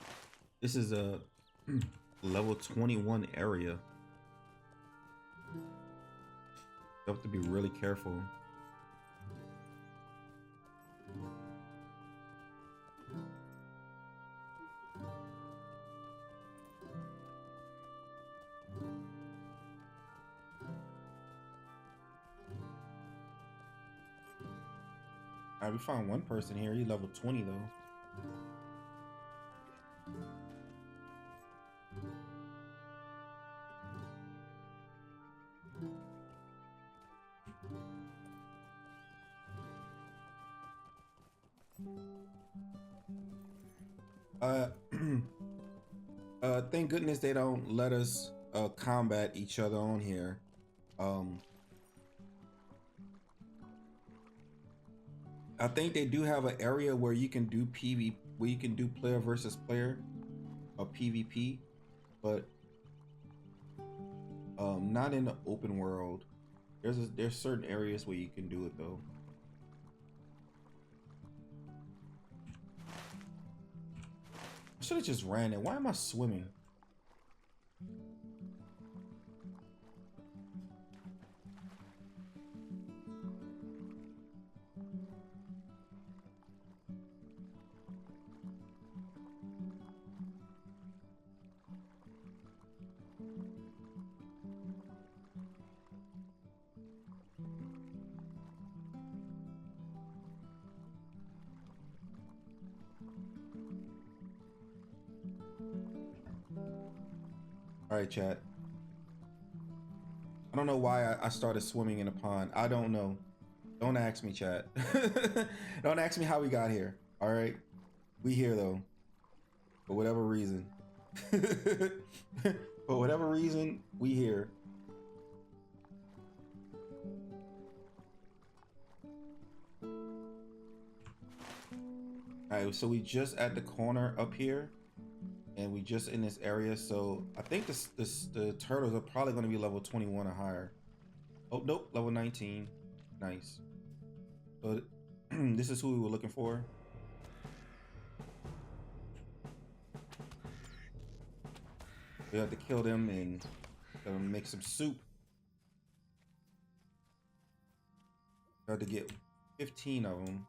this is a level 21 area. You have to be really careful. All right, we found one person here. He's level 20 though. Thank goodness they don't let us combat each other on here. I think they do have an area where you can do where you can do player versus player or PvP, but not in the open world. There's certain areas where you can do it though. I should have just ran it. Why am I swimming? All right, chat. I don't know why I started swimming in a pond. I don't know. Don't ask me, chat. Don't ask me how we got here. All right. We here though. For whatever reason. For whatever reason, we here. All right, so we just at the corner up here, and we just in this area. So I think the turtles are probably going to be level 21 or higher. Oh nope, level 19. Nice. So this is who we were looking for. We have to kill them and make some soup. We have to get 15 of them.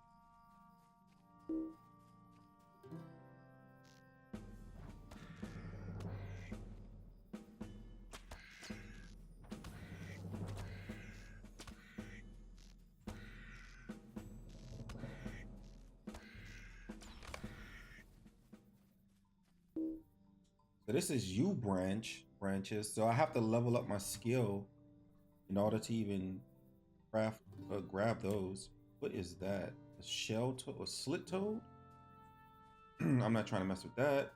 So this is U branches. So I have to level up my skill in order to even craft grab those. What is that? A shell toad or slit toad? I'm not trying to mess with that.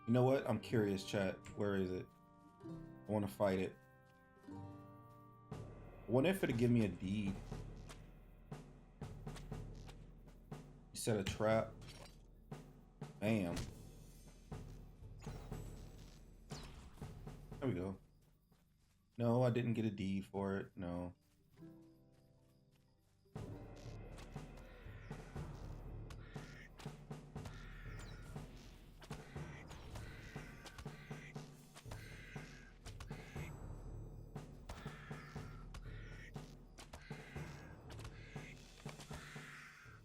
You know what? I'm curious, chat. Where is it? I want to fight it. I wonder if it'll give me a deed. You set a trap. Bam. There we go. No, I didn't get a deed for it. No.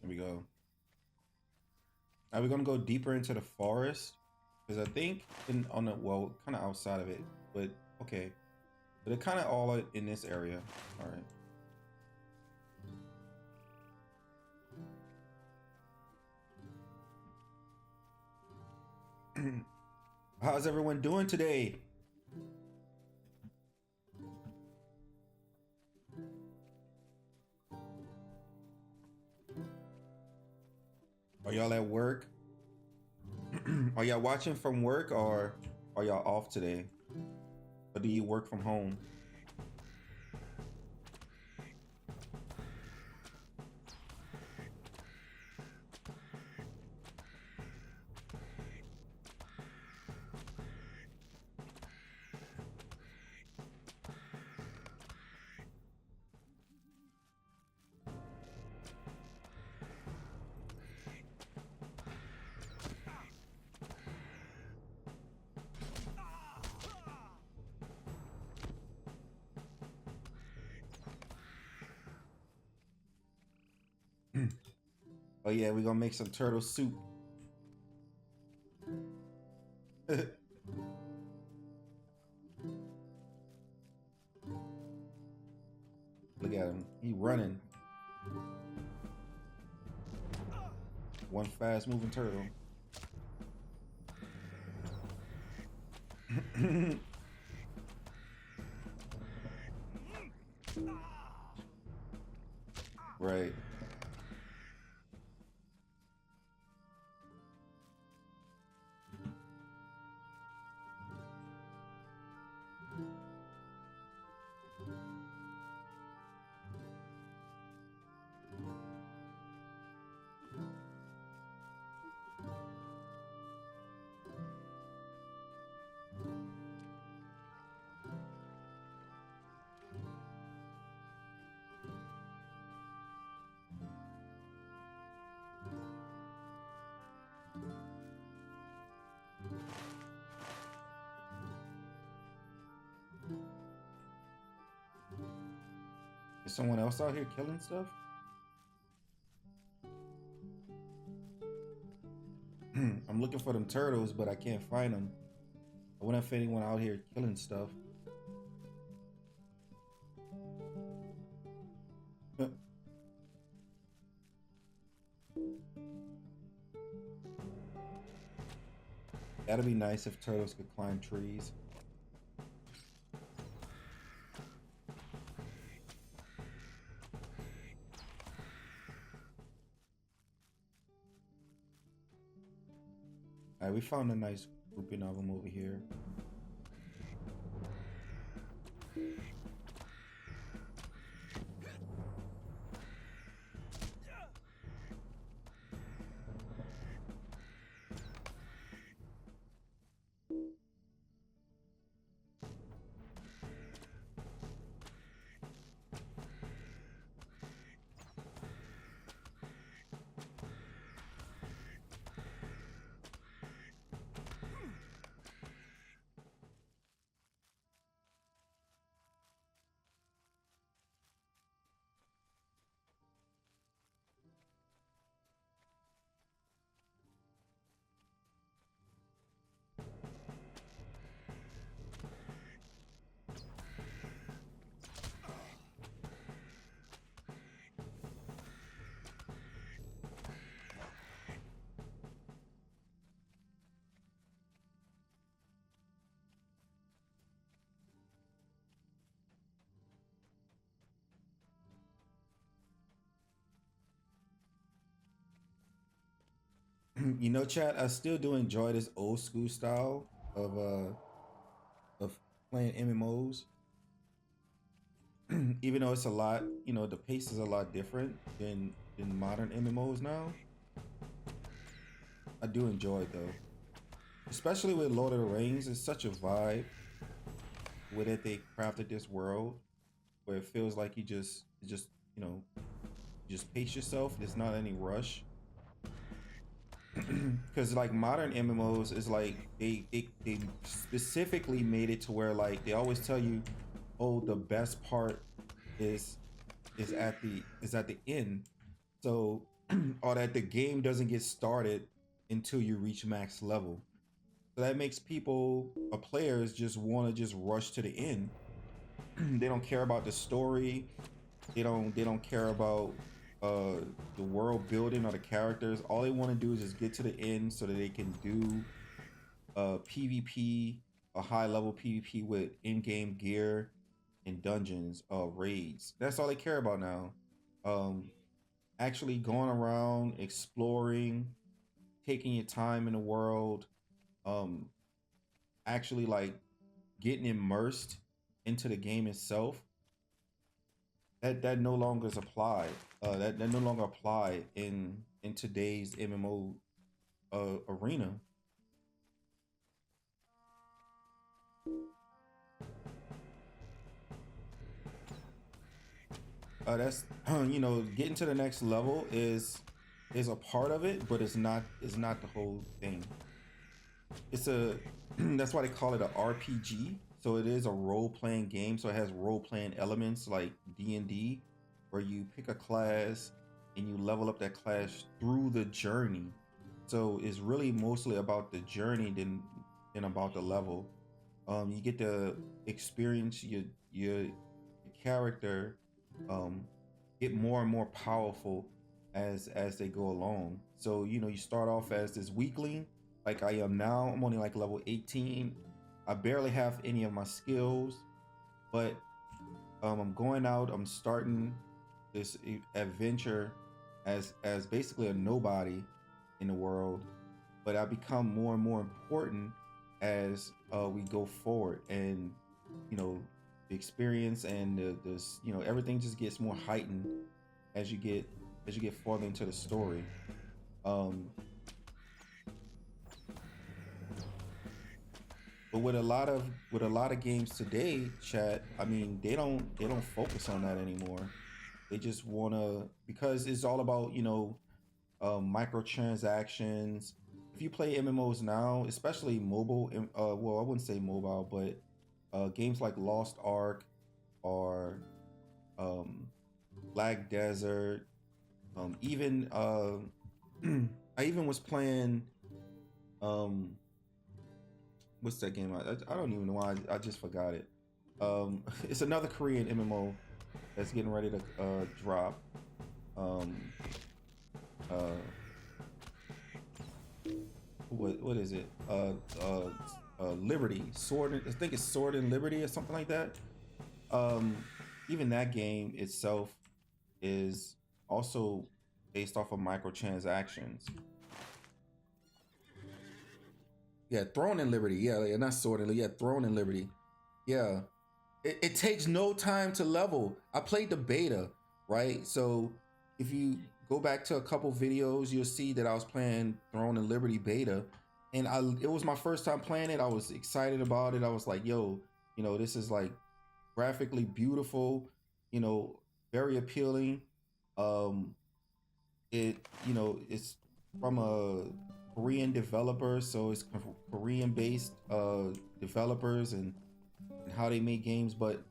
There we go. Now we're gonna go deeper into the forest because I think on the well, kind of outside of it, but okay. But they're kind of all in this area. All right. How's everyone doing today? Are y'all at work? Are y'all watching from work or are y'all off today? Or do you work from home? Oh yeah, we're gonna make some turtle soup. Look at him, he running. One fast moving turtle. Right. Is someone else out here killing stuff? I'm looking for them turtles, but I can't find them. I wonder if anyone out here killing stuff. That'd be nice if turtles could climb trees. All right, we found a nice grouping of them over here. You know, chat, I still do enjoy this old school style of playing MMOs. Even though it's a lot, you know, the pace is a lot different than modern MMOs now. I do enjoy it though. Especially with Lord of the Rings, it's such a vibe with it. They crafted this world where it feels like you just you know, just pace yourself. There's not any rush. Because like modern MMOs is like they specifically made it to where like they always tell you, oh, the best part is at the end. So or that the game doesn't get started until you reach max level. So that makes people or players just want to just rush to the end. They don't care about the story. They don't care about the world building or the characters. All they want to do is just get to the end so that they can do PvP, a high level PvP with in-game gear and dungeons, raids. That's all they care about now. Actually going around, exploring, taking your time in the world, actually like getting immersed into the game itself. That no longer is applied. That no longer apply in today's MMO arena. That's you know, getting to the next level is a part of it, but it's not the whole thing. It's a that's why they call it an RPG. So it is a role-playing game. So it has role-playing elements like D&D, where you pick a class and you level up that class through the journey. So it's really mostly about the journey than about the level. You get to experience your character get more and more powerful as they go along. So you know, you start off as this weakling, like I am now. I'm only like level 18. I barely have any of my skills, but I'm going out. I'm starting this adventure as basically a nobody in the world, but I become more and more important as we go forward, and you know, the experience and this, you know, everything just gets more heightened as you get farther into the story. But with a lot of games today, chat, I mean, they don't focus on that anymore. They just wanna, because it's all about, you know, microtransactions. If you play MMOs now, especially mobile, well, I wouldn't say mobile, but games like Lost Ark or Black Desert, even I even was playing what's that game? I don't even know why I just forgot it. It's another Korean MMO that's getting ready to drop. what is it? Liberty, Sword. I think it's Sword and Liberty or something like that. Even that game itself is also based off of microtransactions. Yeah, Throne and Liberty. Yeah, not Sword and Liberty. Yeah, Throne and Liberty. Yeah, it takes no time to level. I played the beta, right? So if you go back to a couple videos, you'll see that I was playing Throne and Liberty beta, and it was my first time playing it. I was excited about it. I was like, yo, you know, this is like graphically beautiful, you know, very appealing. It's from a Korean developer, so it's Korean based developers and how they make games. But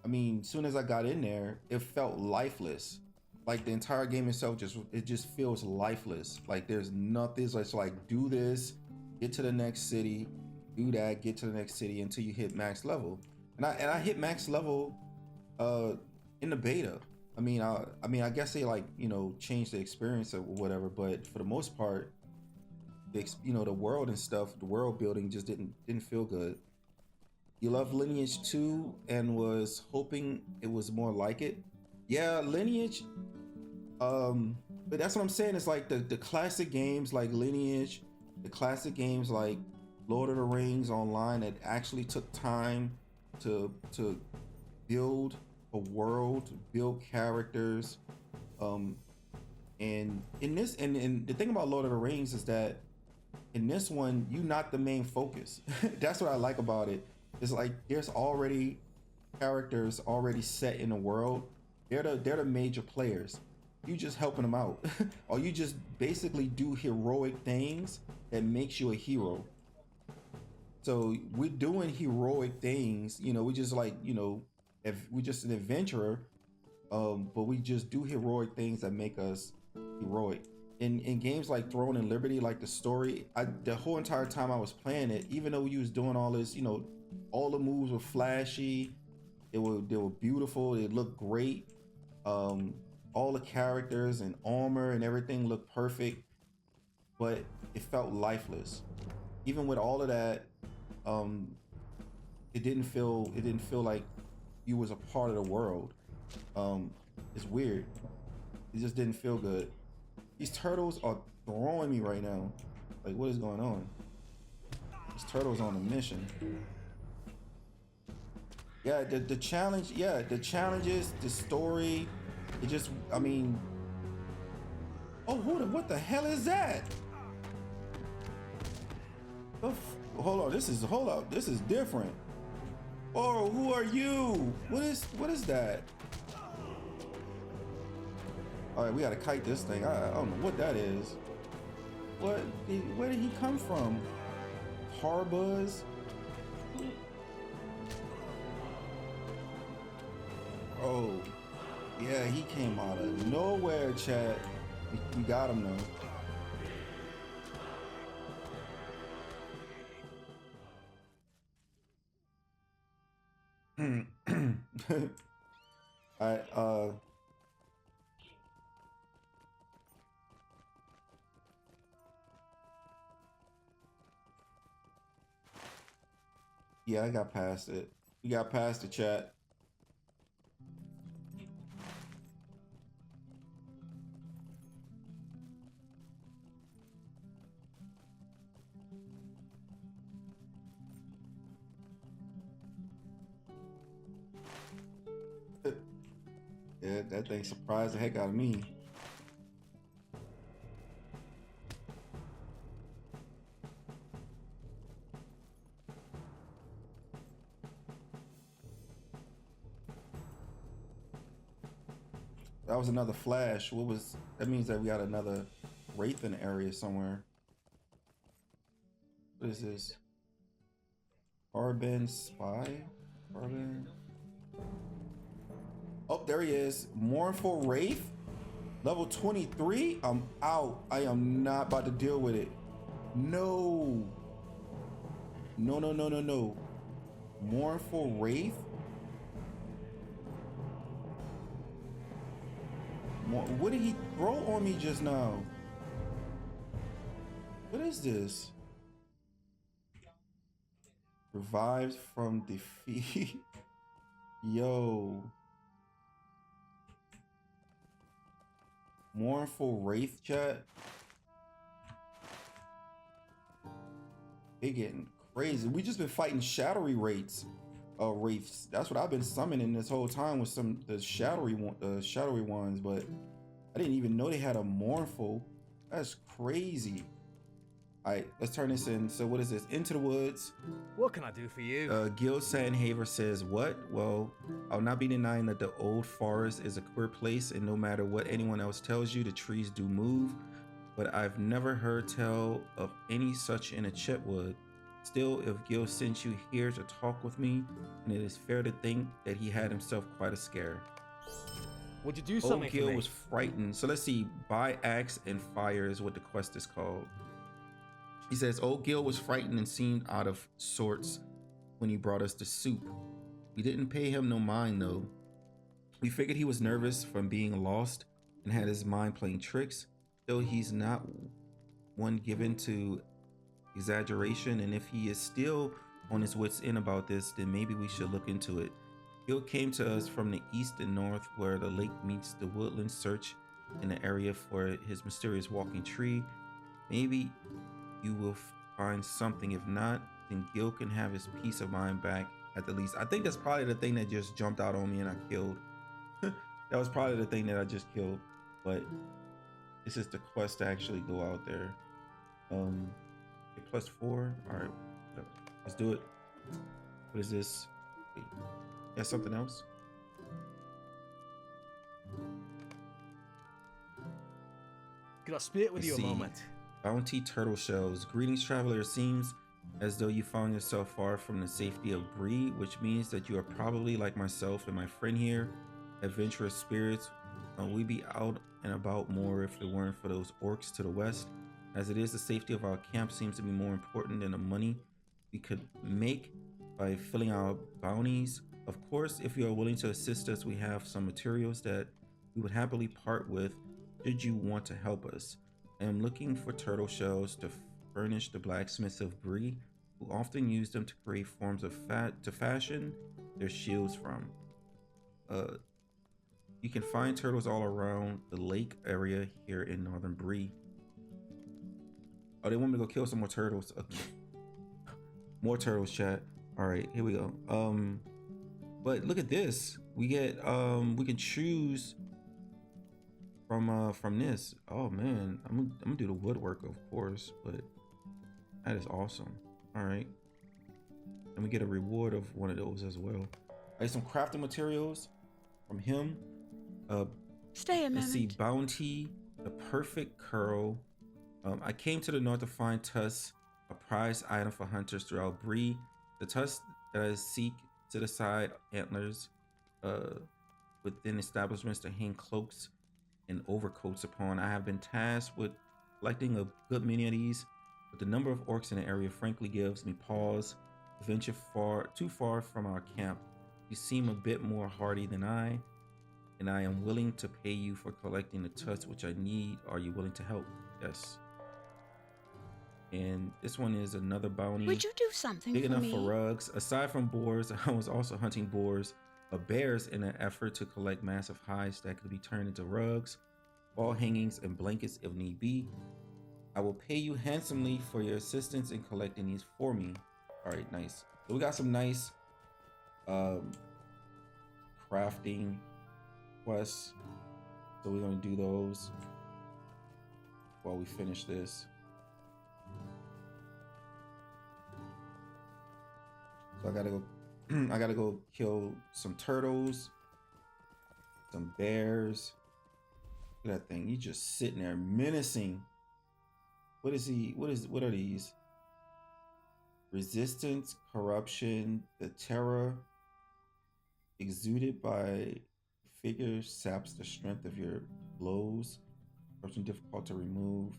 I mean, as soon as I got in there, it felt lifeless. Like the entire game itself just feels lifeless. Like there's nothing. It's like do this, get to the next city, do that, get to the next city until you hit max level. And I hit max level in the beta. I mean, I guess they like, you know, changed the experience or whatever, but for the most part, the world and stuff, the world building just didn't feel good. You love Lineage 2 and was hoping it was more like it. Yeah, Lineage, but that's what I'm saying. It's like the classic games like Lineage, the classic games like Lord of the Rings Online that actually took time to build a world, build characters, and in this, and the thing about Lord of the Rings is that in this one, you're not the main focus. That's what I like about it. It's like there's already characters already set in the world. They're the major players. You just helping them out, or you just basically do heroic things that makes you a hero. So we're doing heroic things, you know. We just like, you know, if we're just an adventurer, but we just do heroic things that make us heroic. In games like Throne and Liberty, like the story, the whole entire time I was playing it, even though you was doing all this, you know, all the moves were flashy, they were beautiful, they looked great. All the characters and armor and everything looked perfect, but it felt lifeless. Even with all of that, it didn't feel like you was a part of the world. It's weird. It just didn't feel good. These turtles are throwing me right now. Like, what is going on? This turtle's on a mission. Yeah, the challenge. Yeah, the challenges, the story. It just, I mean. Oh, what the hell is that? Hold on, hold up. This is different. Oh, who are you? What is that? All right, we gotta kite this thing. I don't know what that is. Where did he come from? Harbuzz? Oh, yeah, he came out of nowhere, chat. We got him though. Yeah, I got past it. We got past the chat. Yeah, that thing surprised the heck out of me. That was another flash. That means that we got another wraith in the area somewhere. What is this? Arbin spy? Arbin? Oh, there he is. Mournful Wraith? Level 23? I'm out. I am not about to deal with it. No. No. Mournful Wraith? What did he throw on me just now? What is this? Revived from defeat. Yo. Mournful Wraith chat. They getting crazy. We just been fighting shadowy wraiths. Wraiths. That's what I've been summoning this whole time with the shadowy ones, but I didn't even know they had a mournful. That's crazy. Alright, let's turn this in. So what is this? Into the Woods. What can I do for you? Gil Sandhaver says, what? Well, I'll not be denying that the old forest is a queer place, and no matter what anyone else tells you, the trees do move. But I've never heard tell of any such in a Chetwood. Still, if Gil sent you here to talk with me, then it is fair to think that he had himself quite a scare. Would you do something for me? Gil was frightened. So let's see. By Axe and Fire is what the quest is called. He says, Old Gil was frightened and seemed out of sorts when he brought us the soup. We didn't pay him no mind though. We figured he was nervous from being lost and had his mind playing tricks. Still, he's not one given to exaggeration, and if he is still on his wits end about this, then maybe we should look into it. Gil came to us from the east and north where the lake meets the woodland. Search in the area for his mysterious walking tree. Maybe you will find something. If not, then Gil can have his peace of mind back at the least. I think that's probably the thing that just jumped out on me and I killed. That was probably the thing that I just killed, but this is the quest to actually go out there. +4. All right, let's do it. What is this? Wait, yeah, something else. Could I spit with you a See. moment? Bounty turtle shells. Greetings, traveler. It seems as though you found yourself far from the safety of Bree, which means that you are probably like myself and my friend here, adventurous spirits. We'd be out and about more if it weren't for those orcs to the west. As it is, the safety of our camp seems to be more important than the money we could make by filling our bounties. Of course, if you are willing to assist us, we have some materials that we would happily part with should you want to help us. I am looking for turtle shells to furnish the blacksmiths of Bree, who often use them to create forms of to fashion their shields from. You can find turtles all around the lake area here in northern Bree. Oh, they want me to go kill some more turtles. Okay. More turtles, chat. All right, here we go. But look at this. We get we can choose from this. Oh man, I'm gonna do the woodwork, of course, but that is awesome. All right, and we get a reward of one of those as well. I have some crafting materials from him. Stay a moment. Let's see, bounty, the perfect curl. I came to the north to find tusks, a prized item for hunters throughout Bree. The tusks that I seek to the side antlers within establishments to hang cloaks and overcoats upon. I have been tasked with collecting a good many of these, but the number of orcs in the area frankly gives me pause to venture too far from our camp. You seem a bit more hardy than I, and I am willing to pay you for collecting the tusks which I need. Are you willing to help? Yes. And this one is another bounty. Would you do something big for enough me? for rugs. Aside from boars, I was also hunting bears in an effort to collect massive hides that could be turned into rugs, wall hangings, and blankets if need be. I will pay you handsomely for your assistance in collecting these for me. All right, nice. So we got some nice crafting quests. So we're gonna do those while we finish this. So I gotta go kill some turtles, some bears. Look at that thing. He's just sitting there menacing. What is he? What are these? Resistance, corruption, the terror exuded by figure saps the strength of your blows. Corruption difficult to remove.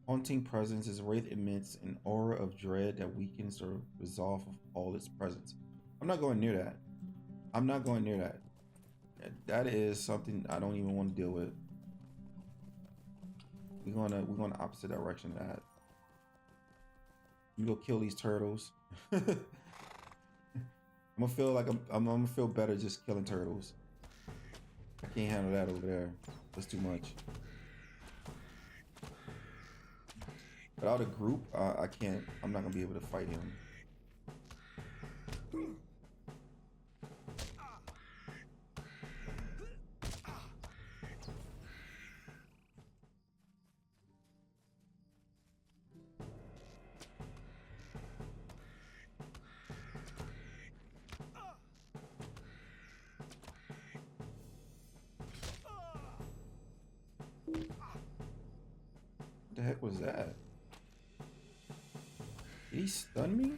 Haunting presence is wraith emits an aura of dread that weakens the resolve of all its presence. I'm not going near that. I'm not going near that. That is something I don't even want to deal with. We're going opposite direction of that. me go kill these turtles. I'm gonna feel like I'm gonna feel better just killing turtles. I can't handle that over there. That's too much. Without a group, I can't. I'm not gonna be able to fight him. What the heck was that? Did he stun me?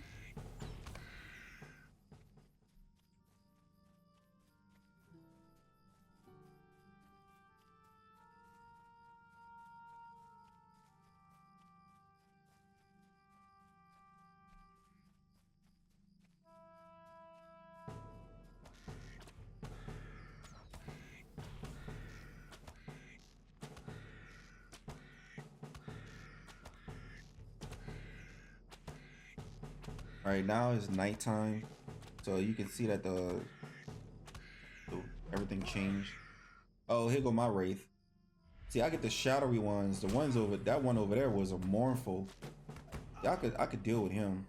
All right, now it's nighttime, so you can see that the everything changed. Oh, here go my wraith. See, I get the shadowy ones. The ones over that one over there was a mournful. Yeah, I could deal with him.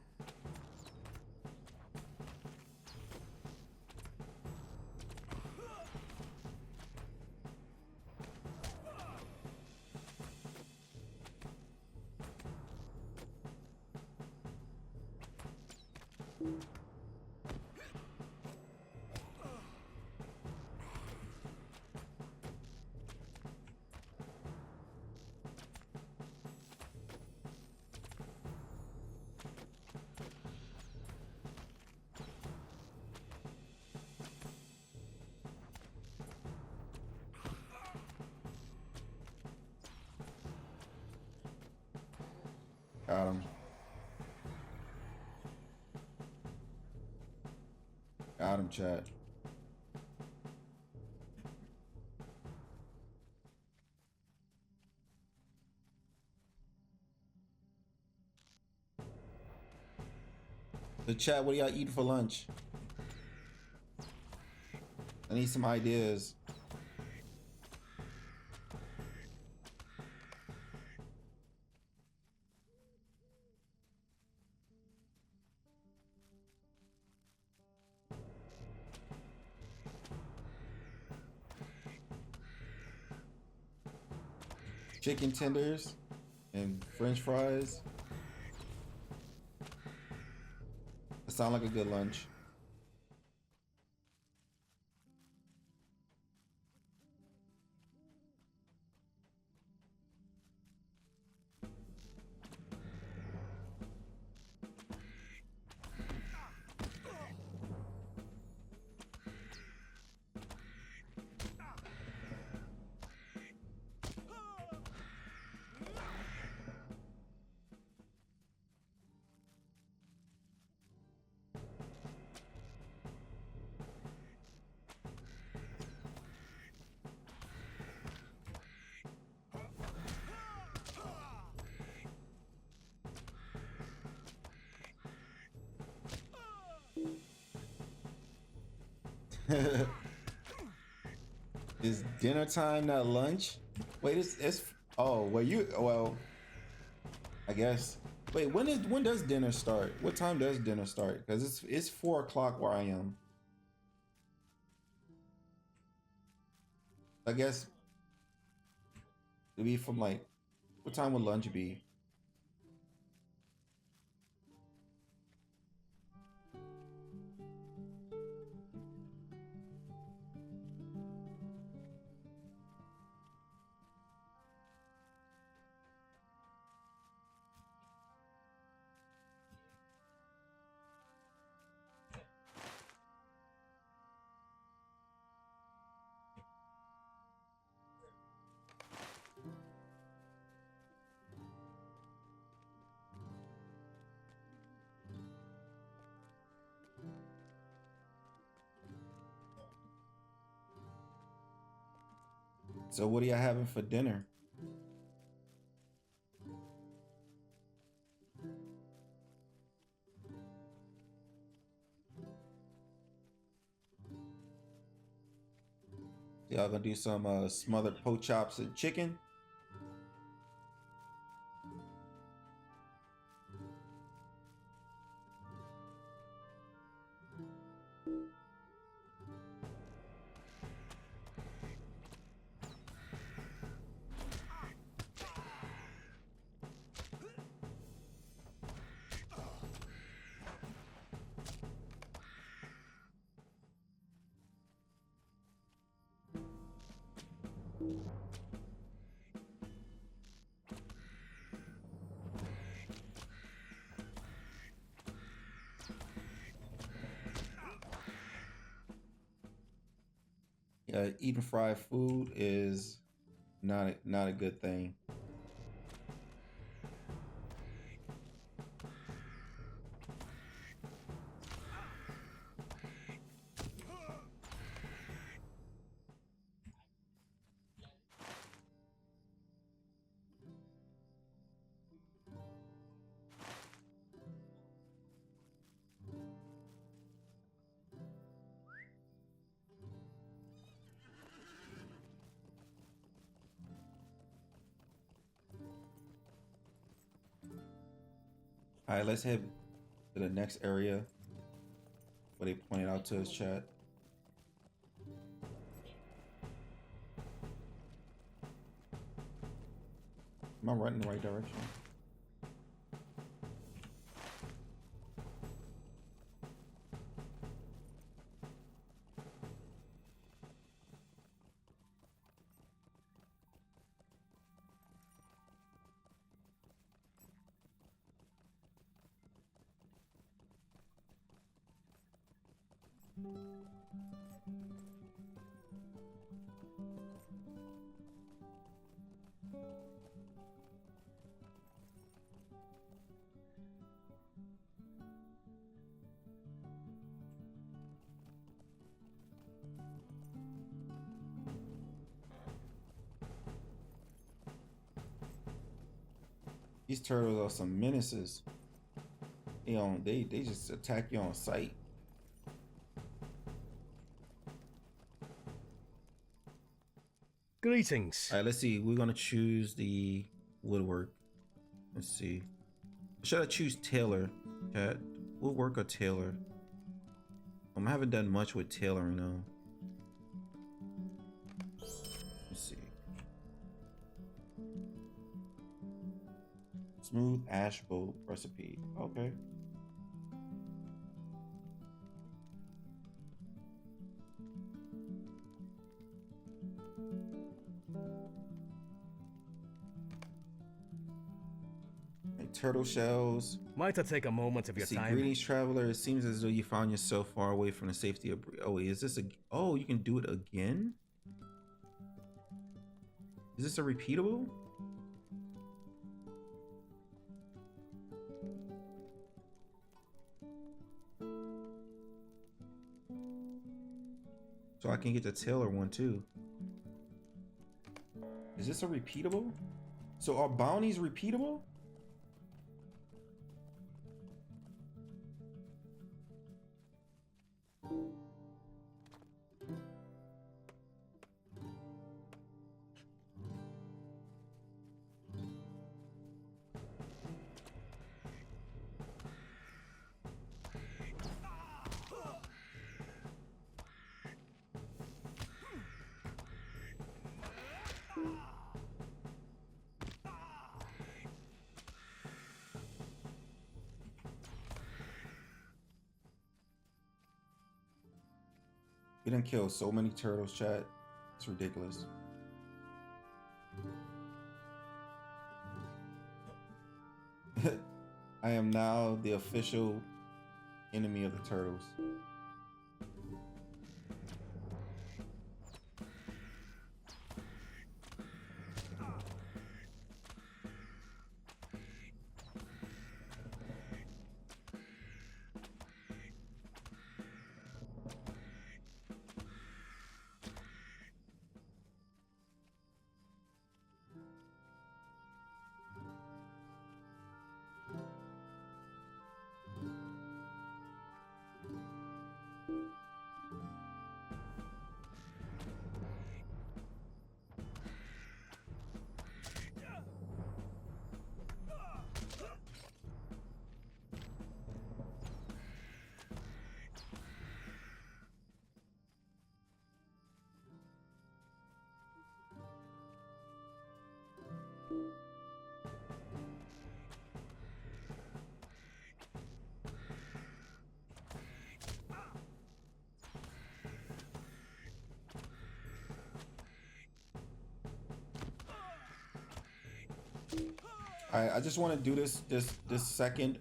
Got him. Got him, chat. The chat, what do y'all eat for lunch? I need some ideas. Chicken tenders and French fries. That sound like a good lunch. Is dinner time not lunch? Wait, it's oh well I guess. Wait, when does dinner start? What time does dinner start? Because it's 4 o'clock where I am. I guess it'd be from like, what time would lunch be? So what are y'all having for dinner? Y'all gonna do some smothered pork chops and chicken? Eating fried food is not a good thing. All right, let's head to the next area where they pointed out to us, chat. Am I running in the right direction? These turtles are some menaces. They just attack you on sight. Greetings. All right, let's see. We're gonna choose the woodwork. Let's see. Should I choose Taylor? Chat. Woodwork or Taylor? I haven't done much with tailoring though. Let's see. Smooth ash bolt recipe. Okay. Turtle shells. Might I take a moment of your time? Greetings, traveler. It seems as though you found yourself far away from the safety of. Oh wait, is this a? Oh, you can do it again. Is this a repeatable? So I can get the Taylor one too. Is this a repeatable? So are bounties repeatable? We done killed so many turtles, chat. It's ridiculous. I am now the official enemy of the turtles. I just want to do this second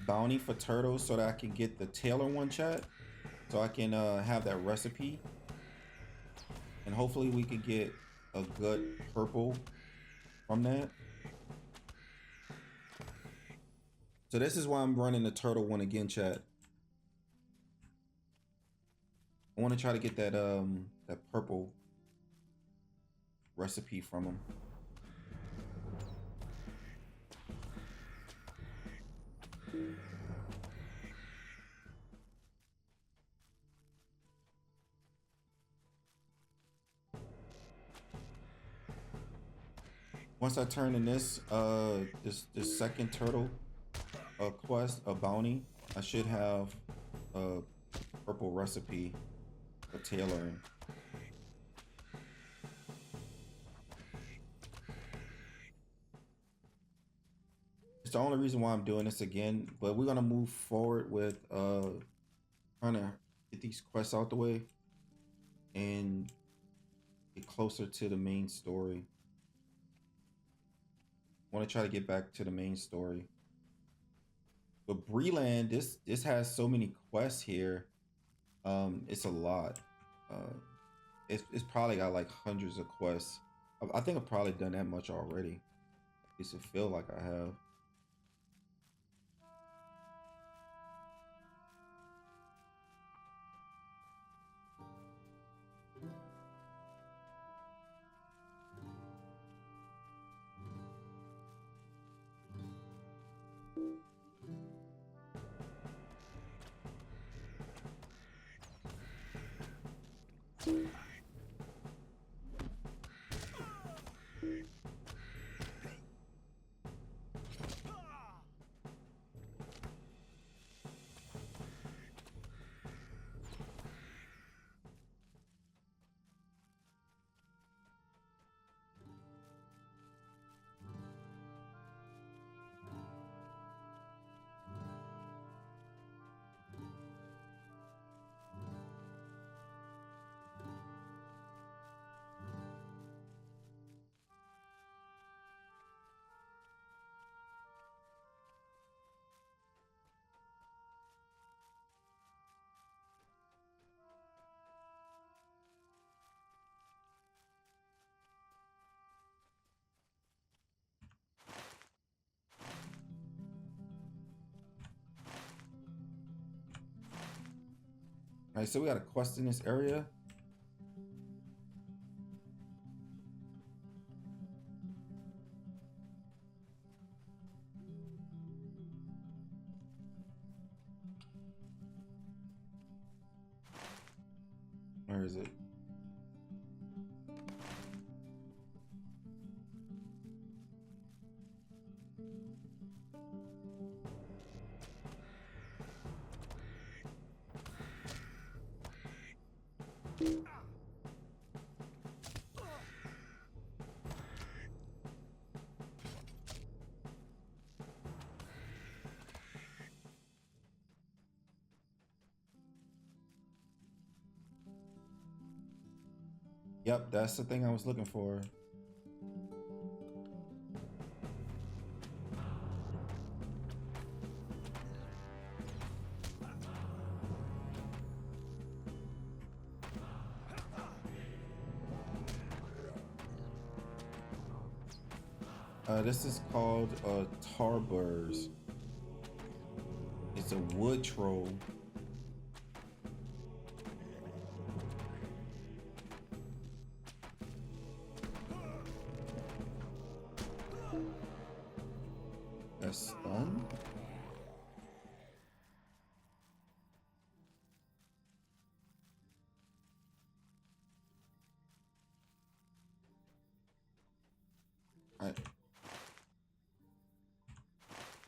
bounty for turtles so that I can get the Taylor one, chat, so I can have that recipe, and hopefully we can get a good purple from that. So this is why I'm running the turtle one again, chat. I want to try to get that that purple recipe from him. Once I turn in this this second turtle quest, a bounty, I should have a purple recipe for tailoring. It's the only reason why I'm doing this again, but we're gonna move forward with trying to get these quests out the way and get closer to the main story. Want to try to get back to the main story. But Breland, this has so many quests here. It's a lot. It's probably got like hundreds of quests. I think I've probably done that much already. At least it feel like I have. All right, so we got a quest in this area. Where is it? Yep, that's the thing I was looking for. This is called Tarburs. It's a wood troll. A stun? Alright.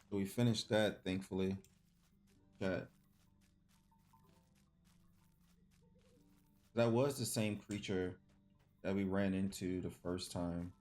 So we finished that, thankfully. Chat. That was the same creature that we ran into the first time.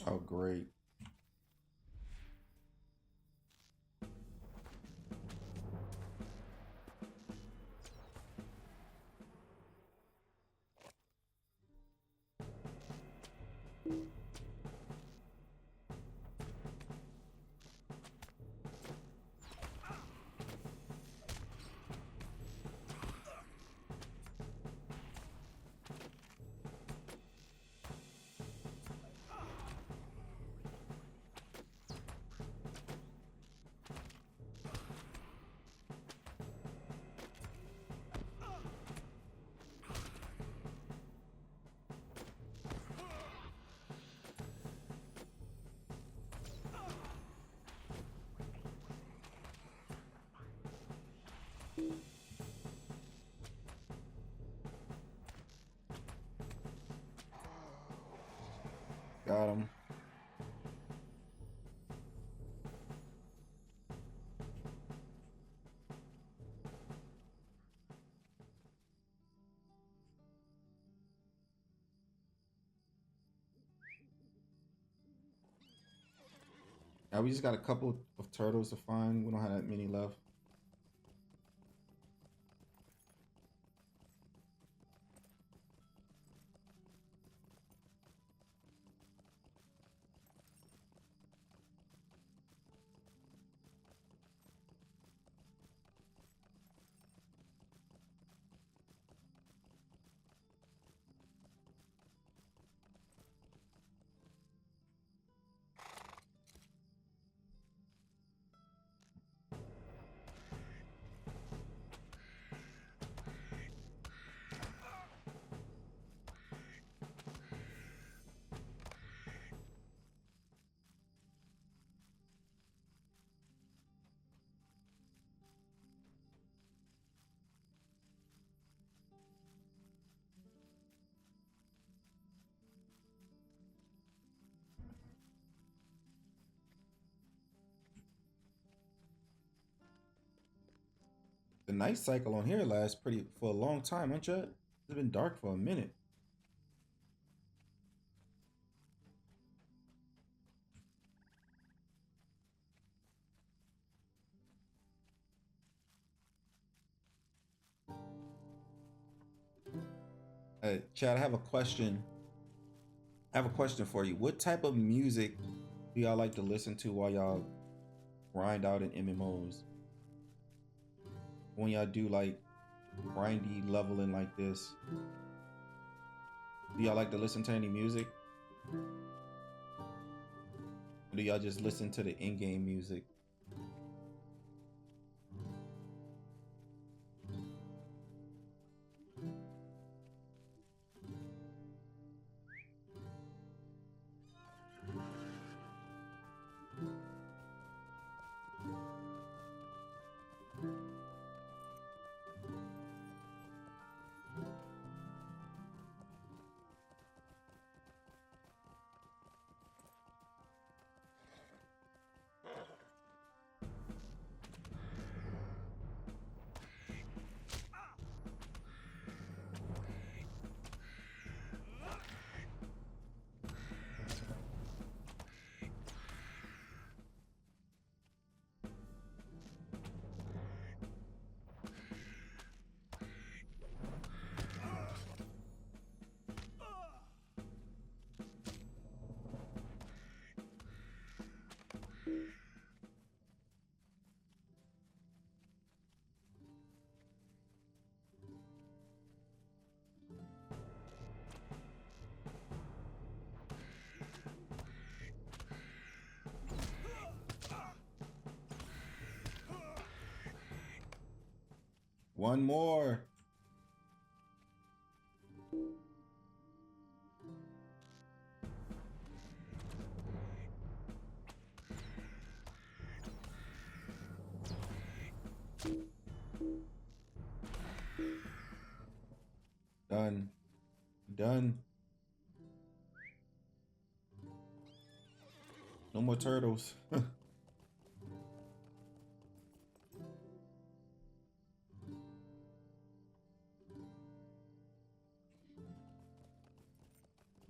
Oh, great. Got him. Now we just got a couple of turtles to find. We don't have that many left. The night cycle on here lasts pretty for a long time, huh, Chad? It's been dark for a minute. Chad, I have a question. I have a question for you. What type of music do y'all like to listen to while y'all grind out in MMOs? When y'all do like grindy leveling like this, do y'all like to listen to any music? Or do y'all just listen to the in-game music? One more. Done. Done. No more turtles.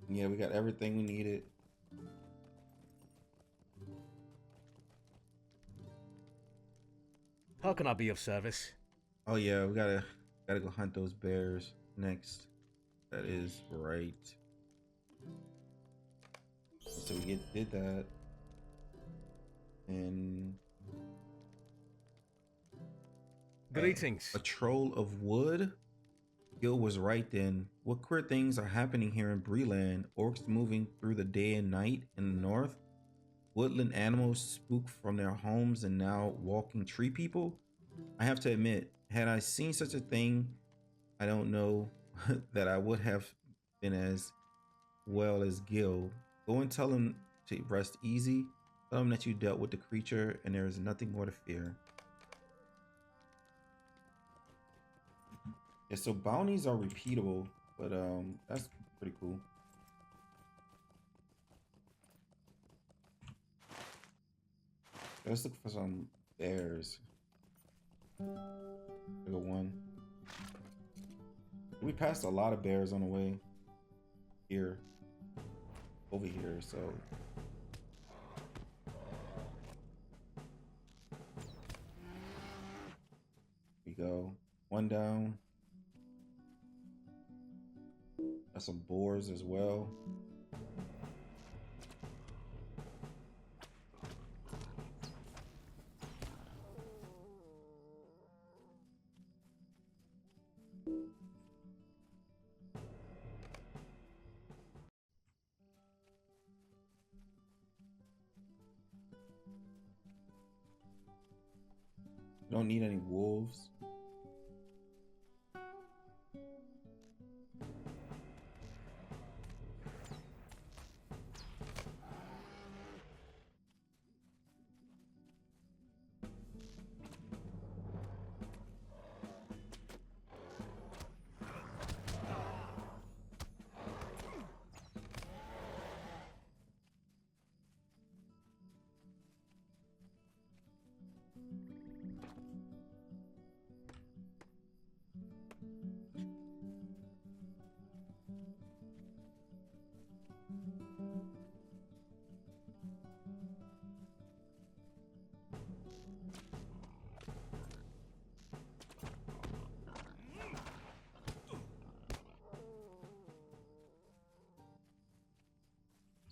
Yeah, we got everything we needed. How can I be of service? Oh yeah, we gotta go hunt those bears next. That is right. So we did that, and Greetings. a troll of wood. Gil was right then. What queer things are happening here in Breland? Orcs moving through the day and night in the north? Woodland animals spook from their homes and now walking tree people? I have to admit, had I seen such a thing, I don't know that I would have been as well as Gil. Go and tell him to rest easy. Tell him that you dealt with the creature and there is nothing more to fear. Yeah, so bounties are repeatable, but that's pretty cool. Let's look for some bears. There go one. We passed a lot of bears on the way here, over here, so. We go. One down. Got some boars as well. Don't need any wolves.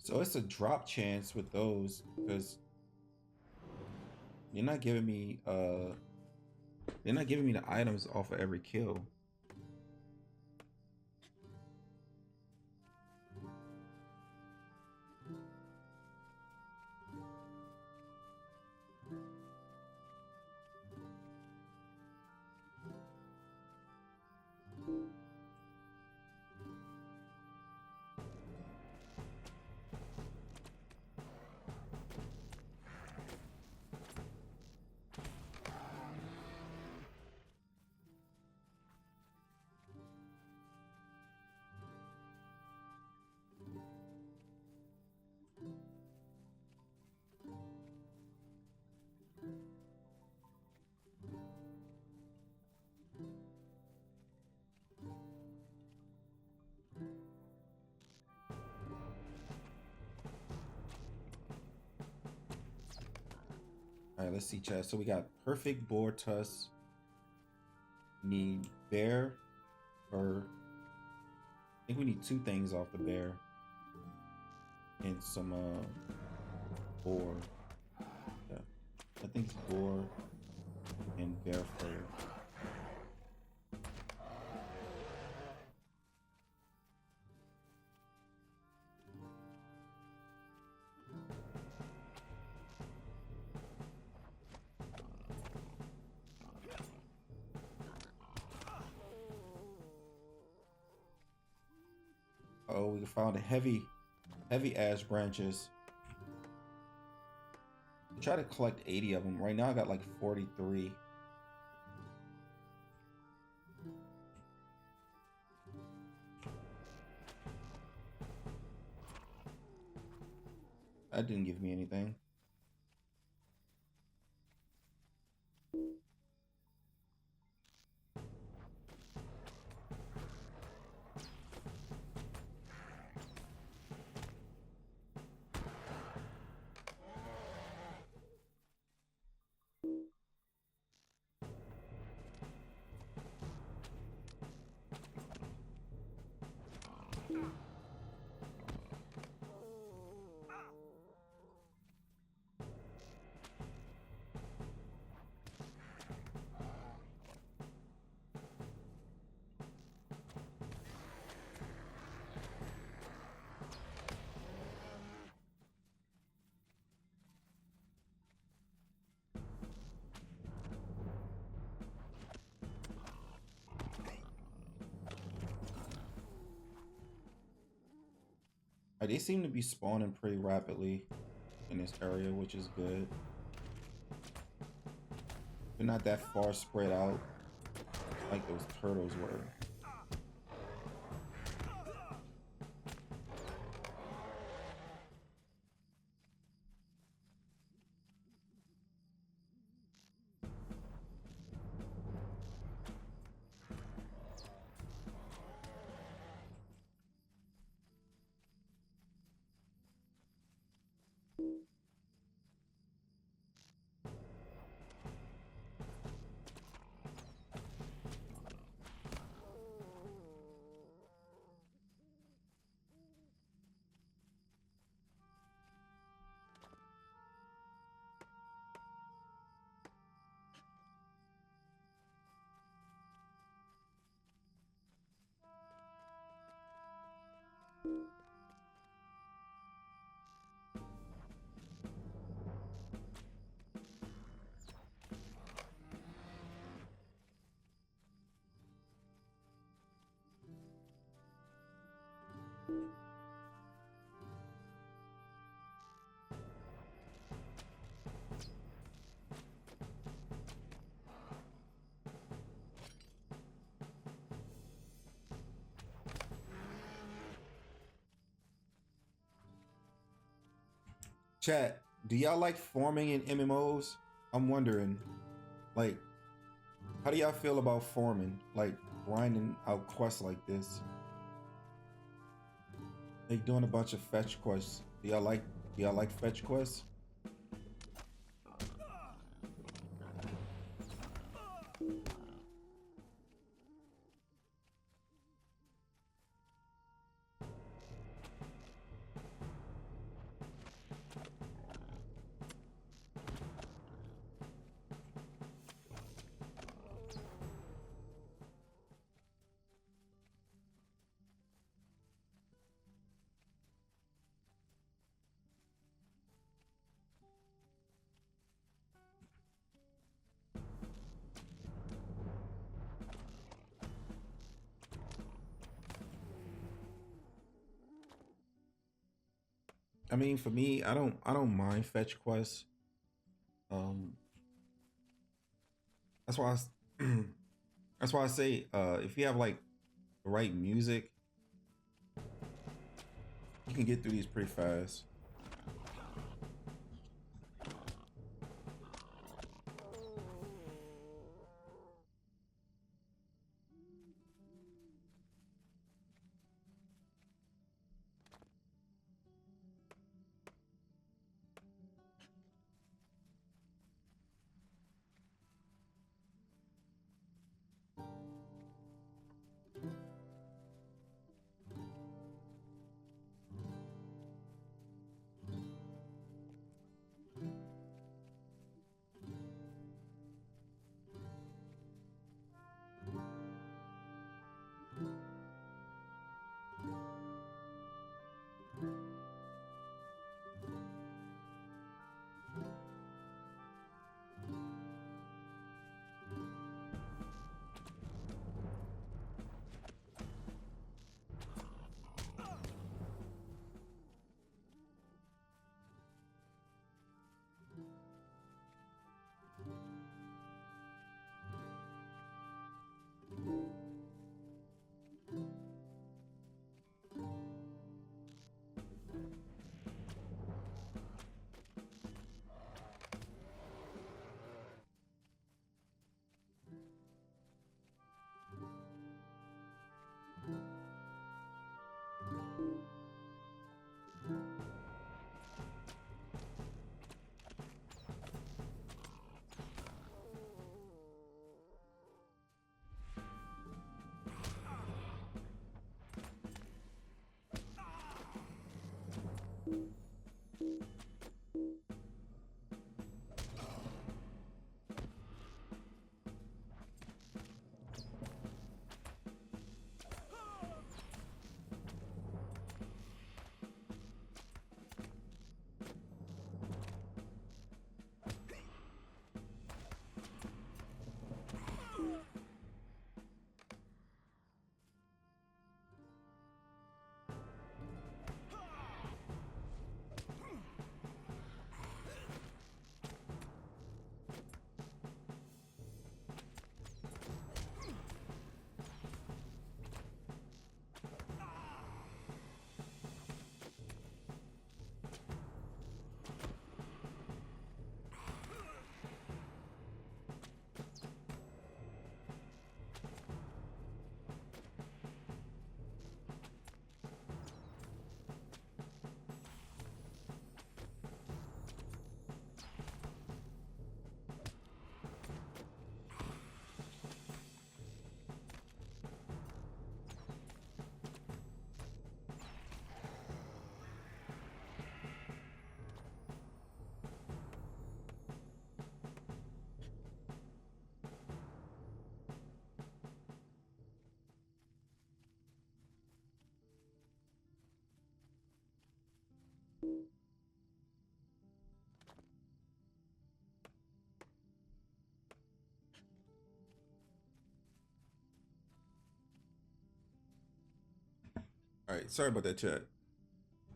So it's a drop chance with those because they're not giving me the items off of every kill. All right, let's see, chat. So we got perfect boar tusk. Need bear, or I think we need two things off the bear, and some boar. Yeah, I think it's boar and bear fur. Oh, we found a heavy ash branches. Try to collect 80 of them. Right now I got like 43. That didn't give me anything. They seem to be spawning pretty rapidly in this area, which is good. They're not that far spread out like those turtles were. Chat, do y'all like farming in MMOs? I'm wondering, like, how do y'all feel about farming? Like, grinding out quests like this? Like, doing a bunch of fetch quests. Do y'all like fetch quests? I mean, for me, I don't mind fetch quests. Um, that's why that's why I say, if you have like the right music, you can get through these pretty fast. All right, sorry about that, chat.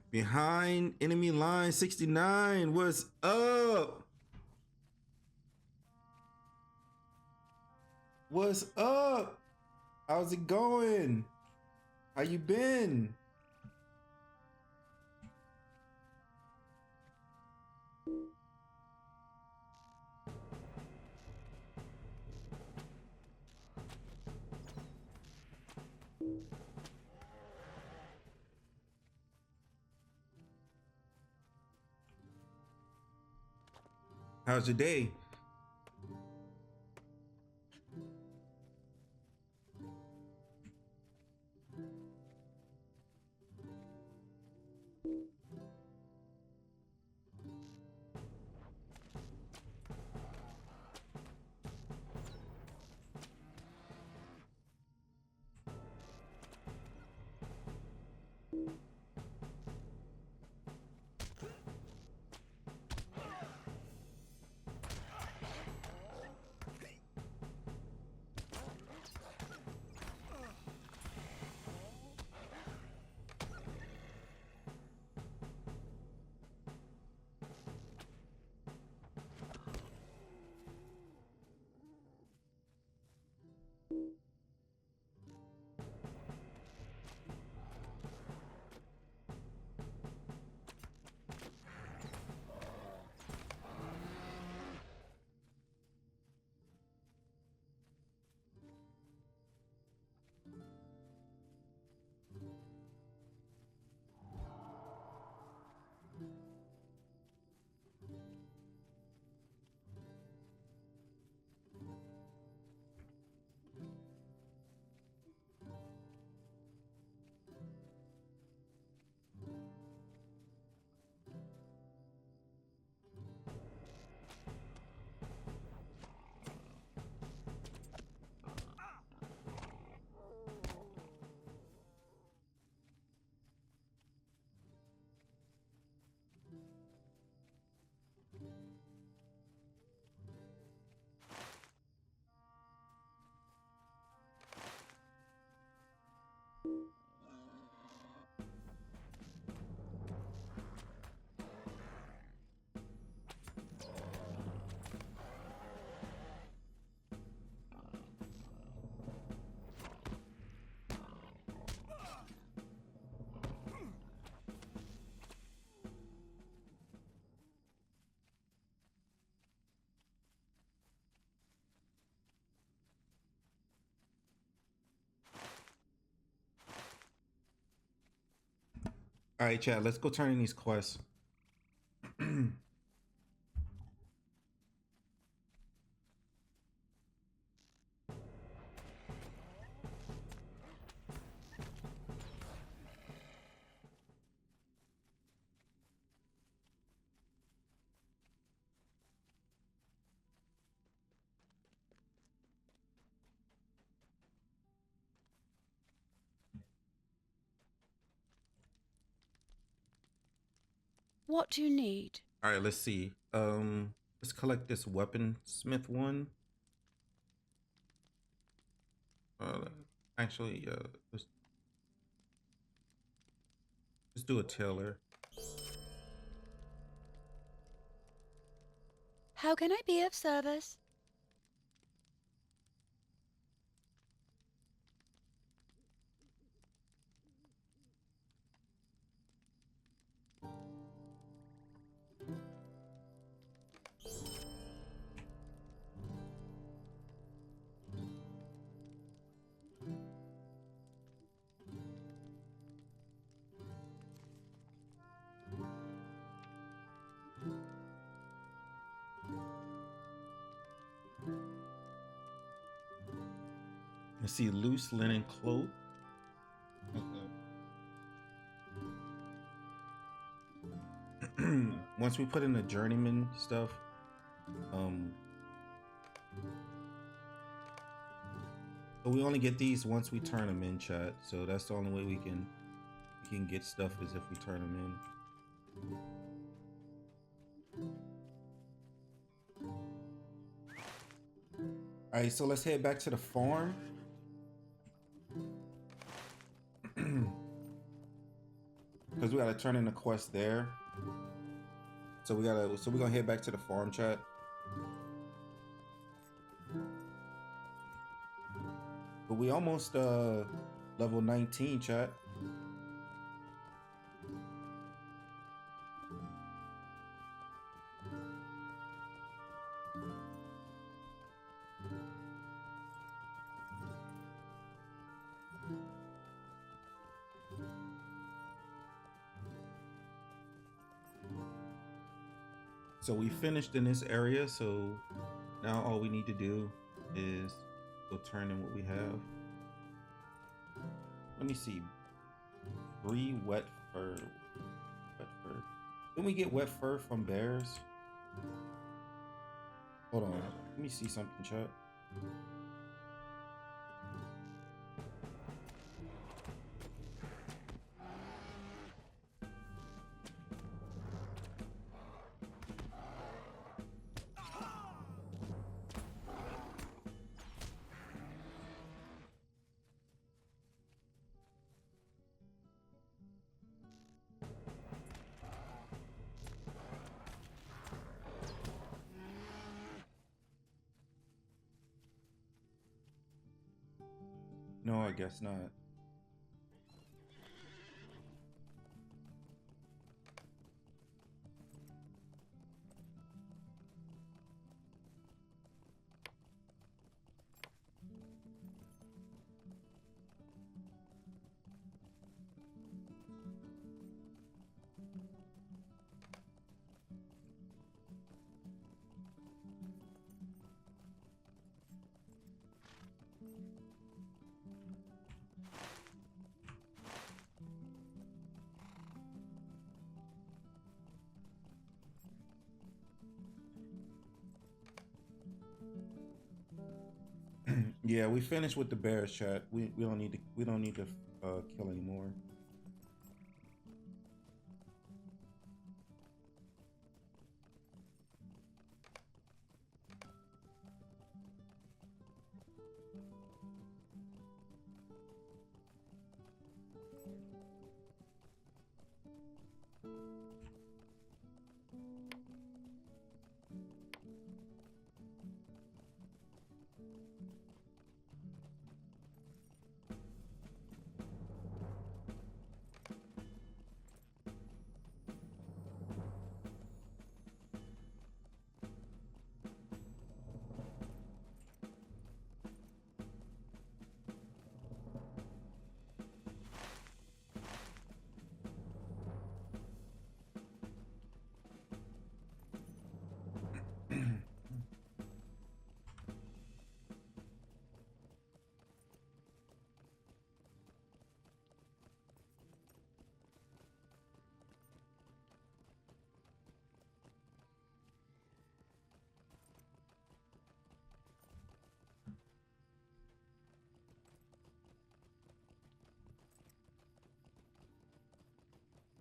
Behind enemy line 69. What's up? What's up? How's it going? How you been? How's your day? All right, chat, let's go turn in these quests. What do you need? All right, let's see. Let's collect this weaponsmith one. Actually, let's do a tailor. How can I be of service? Let's see, loose linen cloak. Once we put in the journeyman stuff, but we only get these once we turn them in, chat. So that's the only way we can get stuff is if we turn them in. All right, so let's head back to the farm. because we gotta turn in the quest there. So we're gonna head back to the farm, chat. But we almost level 19, chat. So we finished in this area, so now all we need to do is go turn in what we have. Let me see. 3 wet fur. Wet fur. Didn't we get wet fur from bears? Hold on. Let me see something, chat. No, I guess not. Yeah, we finished with the bears, chat. We don't need to kill anymore.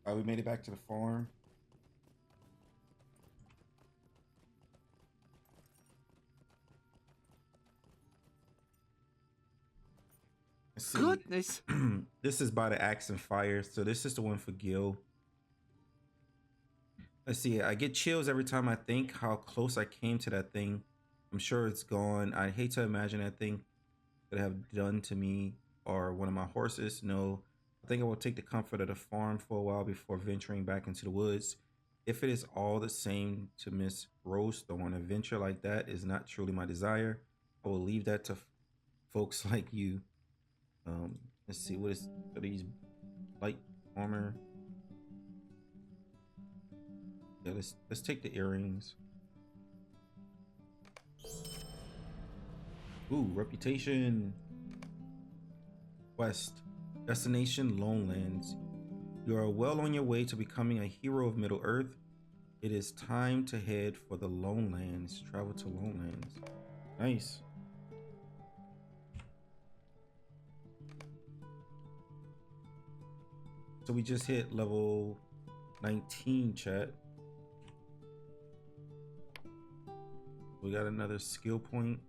All right, we made it back to the farm. Let's see. Goodness. This is by the Axe and Fire, so this is the one for Gil. Let's see. I get chills every time I think how close I came to that thing. I'm sure it's gone. I hate to imagine that thing could have done to me or one of my horses. No, I think I will take the comfort of the farm for a while before venturing back into the woods. If it is all the same to Miss Rosethorn, a venture like that is not truly my desire. I will leave that to folks like you. Let's see, what are these light armor? Yeah, let's take the earrings. Ooh, reputation. Quest. Destination Lonelands. You are well on your way to becoming a hero of Middle Earth. It is time to head for the Lonelands. Travel to Lonelands. Nice. So we just hit level 19, chat. We got another skill point.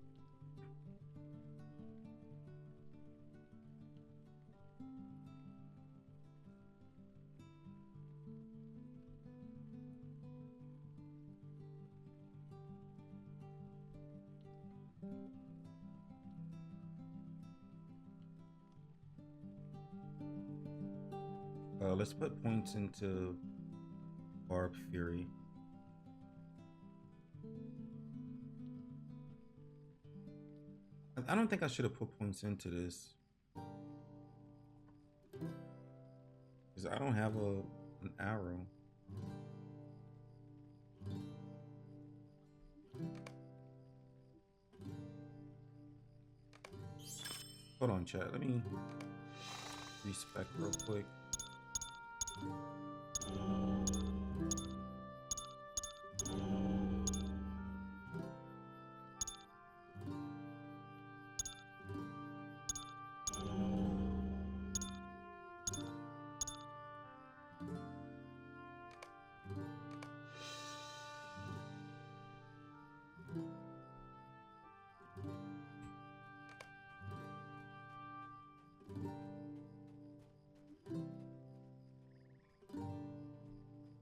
let's put points into Barb Fury. I don't think I should have put points into this, because I don't have an arrow. Hold on, chat. Let me respec real quick.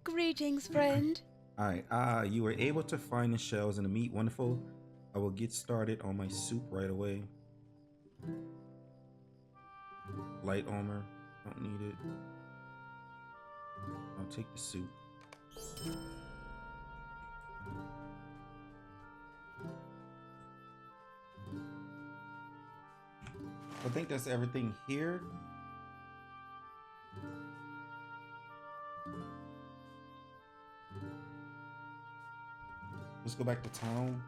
Greetings, friend. Alright, you were able to find the shells and the meat. Wonderful. I will get started on my soup right away. Light armor. Don't need it. I'll take the soup. I think that's everything here. Let's go back to town.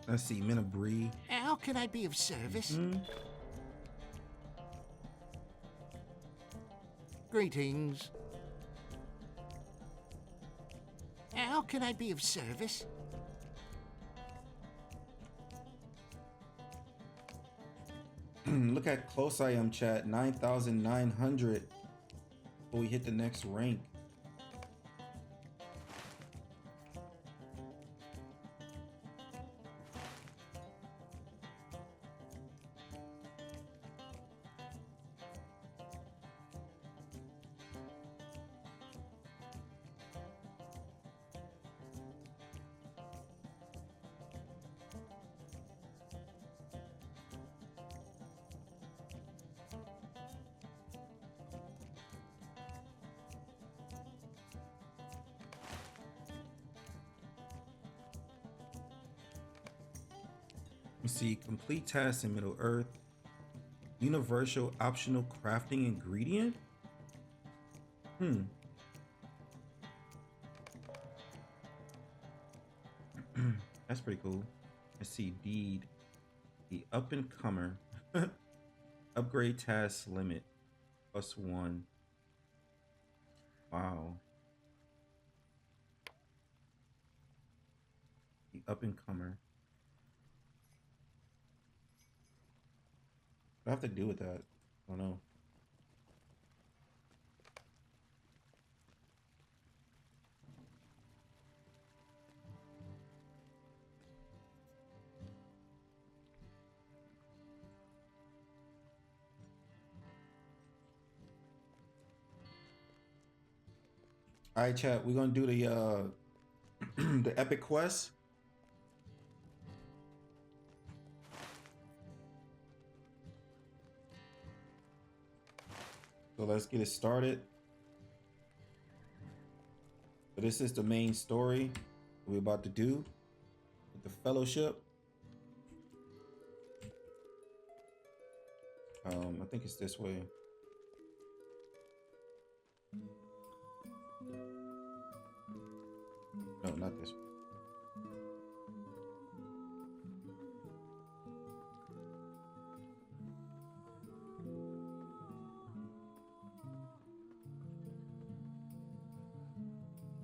Let's see, men of Bree. How can I be of service? Greetings. How can I be of service? Look how close I am, chat. 9,900 before we hit the next rank. Let's see, complete tasks in Middle Earth. Universal optional crafting ingredient? That's pretty cool. Let's see, deed. The up and comer. Upgrade task limit. +1. Wow. The up and comer. What do I have to do with that? I don't know. All right, chat. We're gonna do the the epic quest. So let's get it started. So this is the main story we're about to do with the fellowship. I think it's this way. No, not this way.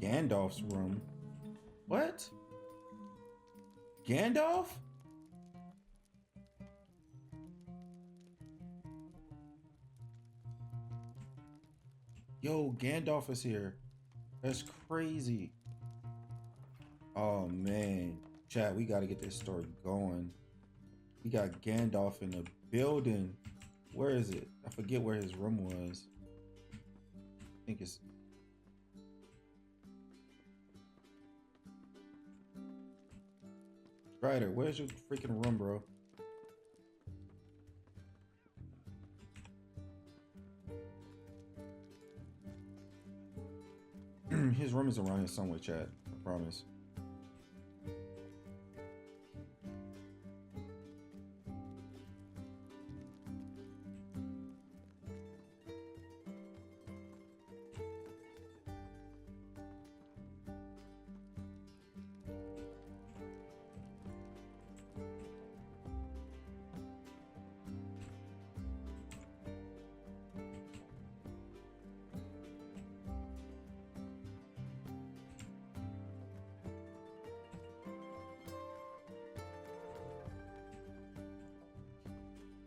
Gandalf's room. What? Gandalf? Yo, Gandalf is here. That's crazy. Oh man. Chat, we gotta get this story going. We got Gandalf in the building. Where is it? I forget where his room was. I think it's... Strider, where's your freaking room, bro? His room is around here somewhere, chat. I promise.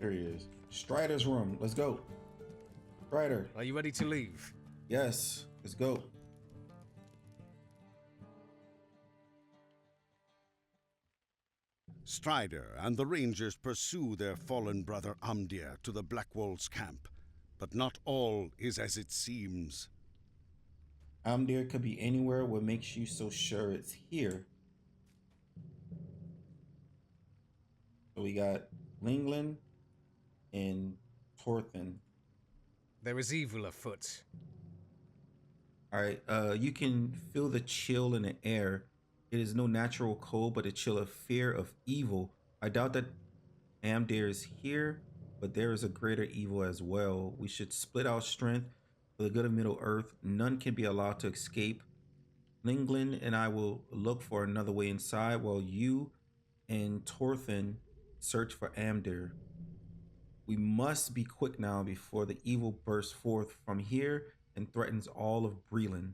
There he is. Strider's room. Let's go. Strider. Are you ready to leave? Yes. Let's go. Strider and the Rangers pursue their fallen brother Amdir to the Blackwall's camp, but not all is as it seems. Amdir could be anywhere. What makes you so sure it's here? So we got Lingland and Torthen. There is evil afoot. All right. You can feel the chill in the air. It is no natural cold, but a chill of fear of evil. I doubt that Amdir is here, but there is a greater evil as well. We should split our strength for the good of Middle Earth. None can be allowed to escape. Lingland and I will look for another way inside, while you and Torthen search for Amdir. We must be quick now before the evil bursts forth from here and threatens all of Breland.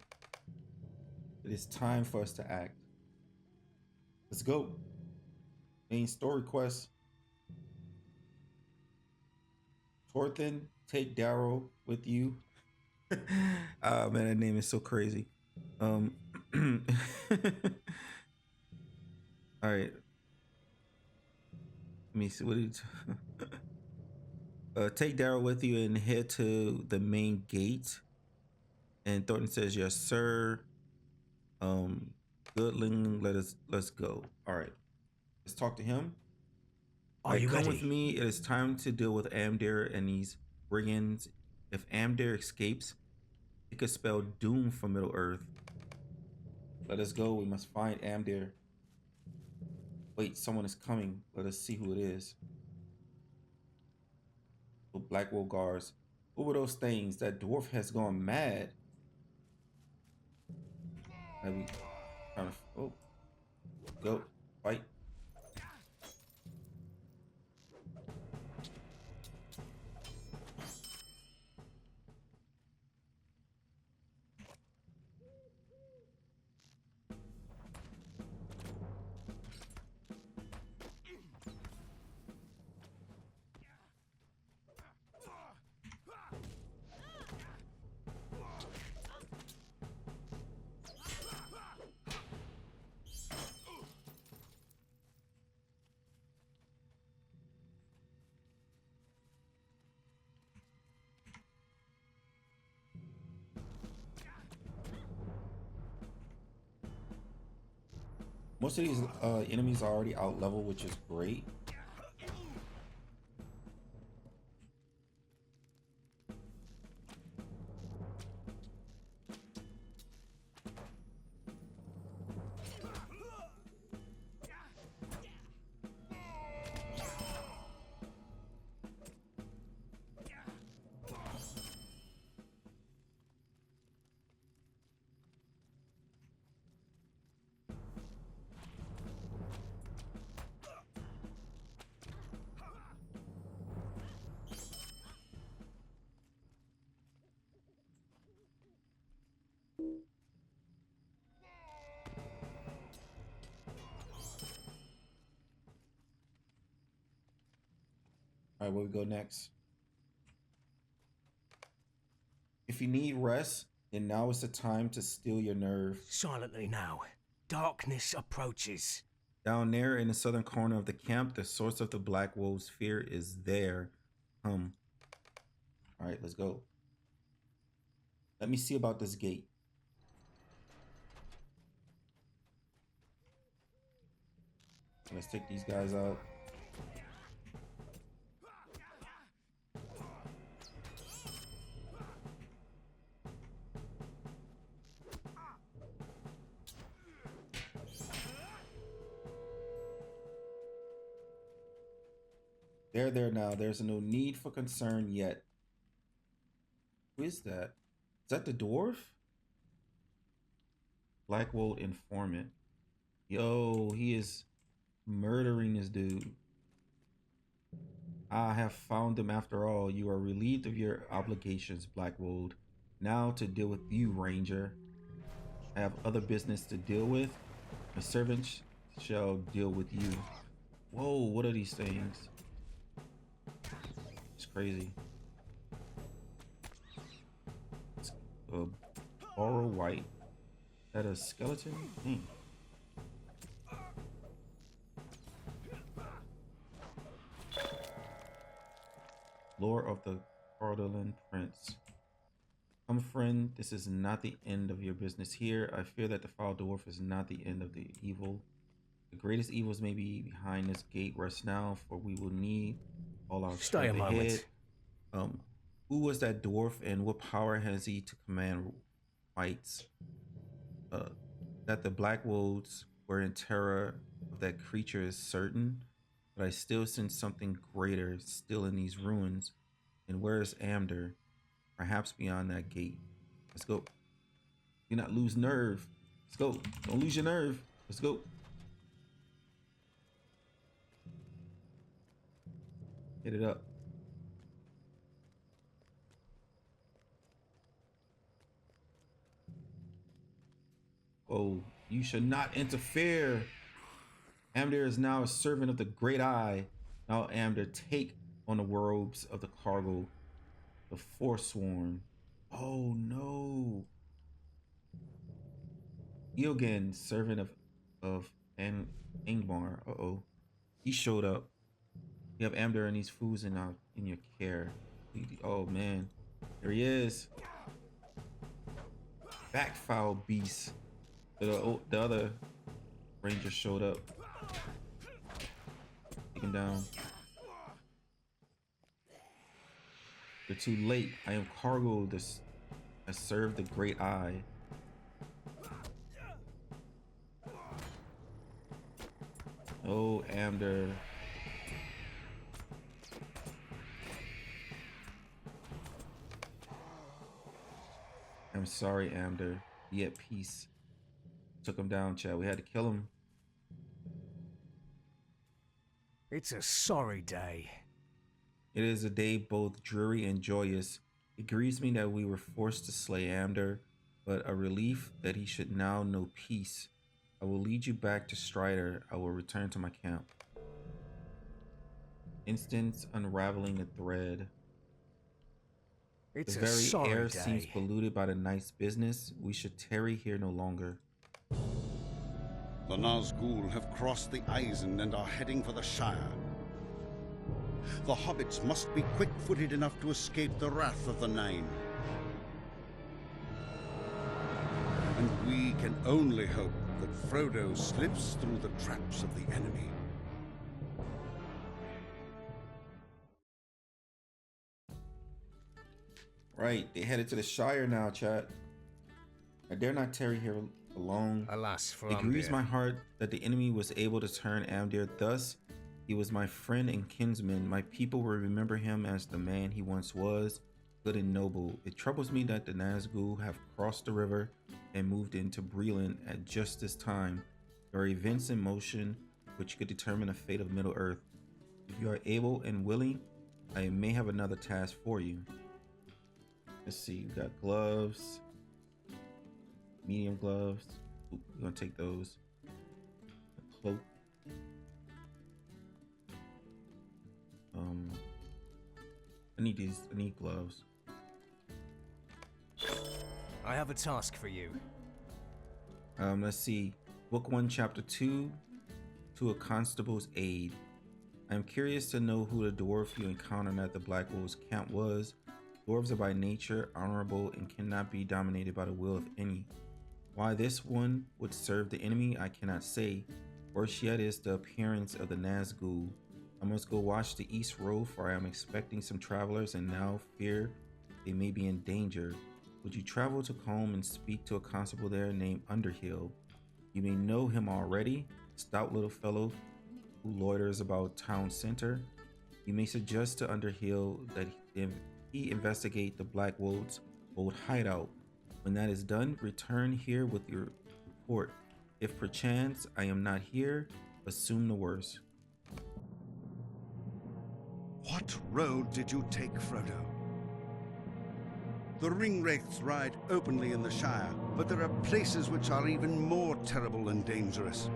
It is time for us to act. Let's go. Main story quest. Torthen, take Darrow with you. Oh man, that name is so crazy. All right. Let me see. What did take Darrow with you and head to the main gate. And Thornton says, "Yes, sir." Goodling, let's go. All right, let's talk to him. Are you come ready? with me? It is time to deal with Amdir and these brigands. If Amdir escapes, it could spell doom for Middle Earth. Let us go. We must find Amdir. Wait, someone is coming. Let us see who it is. The Blackwall guards. What were those things? That dwarf has gone mad. Maybe trying to, oh, go fight. Most of these enemies are already out level, which is great. All right, where we go next? If you need rest, then now is the time to still your nerve. Silently now. Darkness approaches. Down there in the southern corner of the camp, the source of the Black Wolves' fear is there. All right, let's go. Let me see about this gate. Let's take these guys out. They're there now. There's no need for concern yet. Who is that? Is that the dwarf? Blackwold informant. Yo, he is murdering this dude. I have found him after all. You are relieved of your obligations, Blackwold. Now to deal with you, Ranger. I have other business to deal with. My servants shall deal with you. Whoa, what are these things? It's crazy. Borrow white. That a skeleton? Lore of the Cardolan Prince. Come, friend, this is not the end of your business here. I fear that the foul dwarf is not the end of the evil. The greatest evils may be behind this gate. Rest now, for we will need all our Stay a moment. Who was that dwarf, and what power has he to command whites? That the Black Wolves were in terror of that creature is certain, but I still sense something greater still in these ruins. And where is Amder? Perhaps beyond that gate. Let's go. Do not lose nerve. Let's go. Don't lose your nerve. Let's go. Hit it up. Oh, you should not interfere. Amder is now a servant of the Great Eye. Now Amder, take on the robes of the cargo, the Forsworn. Oh no. Ilgan, servant of Angmar. Uh-oh. He showed up. You have Amder and these fools in your care. Oh man. There he is. Back foul beast. The other ranger showed up. Take him down. You're too late. I am cargo. I serve the Great Eye. Oh, Amder. I'm sorry, Amder. Be at peace. Took him down, Chad. We had to kill him. It's a sorry day. It is a day both dreary and joyous. It grieves me that we were forced to slay Amder, but a relief that he should now know peace. I will lead you back to Strider. I will return to my camp. Instance unraveling a thread. It's The a very sorry air day. seems polluted by the night's business. We should tarry here no longer. The Nazgul have crossed the Eisen and are heading for the Shire. The hobbits must be quick-footed enough to escape the wrath of the Nine. And we can only hope that Frodo slips through the traps of the enemy. Right, they headed to the Shire now, chat. I dare not tarry here alone. Alas for It grieves Ambient. my heart that the enemy was able to turn Amdir. Thus, he was my friend and kinsman. My people will remember him as the man he once was, good and noble. It troubles me that the Nazgul have crossed the river and moved into Breland at just this time. There are events in motion which could determine the fate of Middle-earth. If you are able and willing, I may have another task for you. Let's see, we got gloves, medium gloves. Ooh, we're gonna take those. A cloak. I need these. I need gloves. I have a task for you. Let's see. Book 1, Chapter 2. To a constable's aid. I am curious to know who the dwarf you encountered at the Black Wolves camp was. Dwarves are by nature honorable and cannot be dominated by the will of any. Why this one would serve the enemy, I cannot say. Worse yet is the appearance of the Nazgul. I must go watch the East Road, for I am expecting some travelers and now fear they may be in danger. Would you travel to Combe and speak to a constable there named Underhill? You may know him already, stout little fellow who loiters about town center. You may suggest to Underhill that he investigate the Black Wolves' old hideout. When that is done, return here with your report. If perchance I am not here, assume the worst. What road did you take, Frodo? The ringwraiths ride openly in the Shire, but there are places which are even more terrible and dangerous.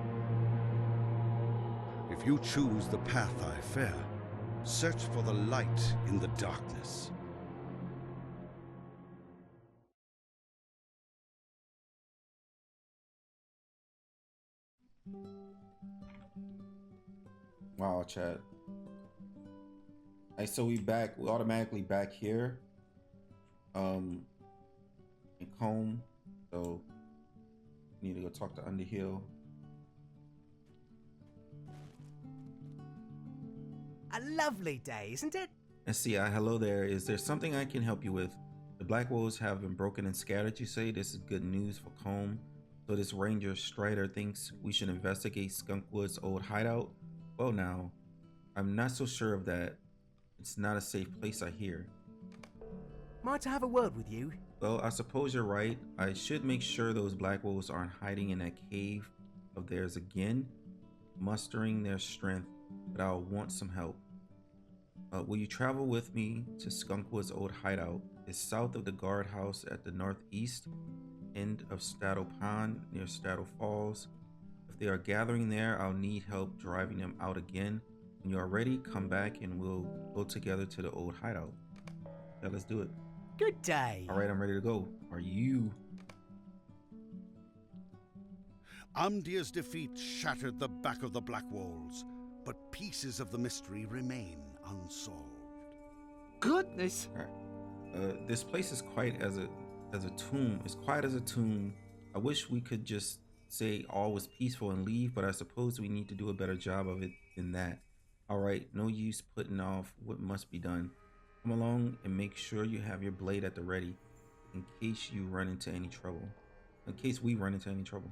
If you choose the path I fear, search for the light in the darkness. Wow, chat. Like, so we automatically back here. In Combe. So we need to go talk to Underhill. A lovely day, isn't it? Let's see, hello there. Is there something I can help you with? The Black Wolves have been broken and scattered, you say? This is good news for Combe. So this Ranger Strider thinks we should investigate Skunkwood's old hideout? Well now, I'm not so sure of that. It's not a safe place, I hear. Might I have a word with you? Well, I suppose you're right. I should make sure those Black Wolves aren't hiding in that cave of theirs again, mustering their strength, but I'll want some help. Will you travel with me to Skunkwood's old hideout? It's south of the guardhouse at the northeast end of Staddle Pond near Staddle Falls. If they are gathering there, I'll need help driving them out again. When you are ready, come back and we'll go together to the old hideout. Yeah, let's do it. Good day. All right, I'm ready to go. Are you? Amdir's defeat shattered the back of the Black Walls, but pieces of the mystery remain unsolved. Goodness! All right. This place is quiet as a tomb. It's quiet as a tomb. I wish we could just say all was peaceful and leave, but I suppose we need to do a better job of it than that. All right, no use putting off what must be done. Come along and make sure you have your blade at the ready in case you run into any trouble. In case we run into any trouble.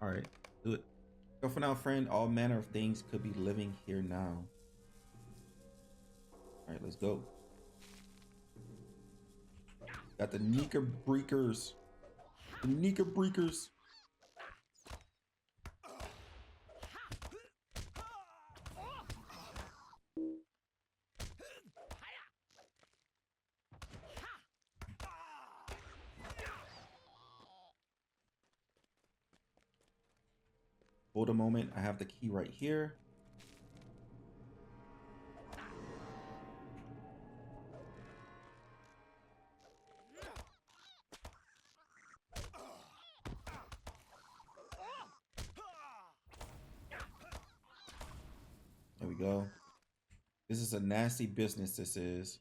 All right, do it. Go for now, friend. All manner of things could be living here now. All right, let's go. Got the Knickerbreakers. The Knickerbreakers. Hold a moment. I have the key right here. There we go. This is a nasty business, this is.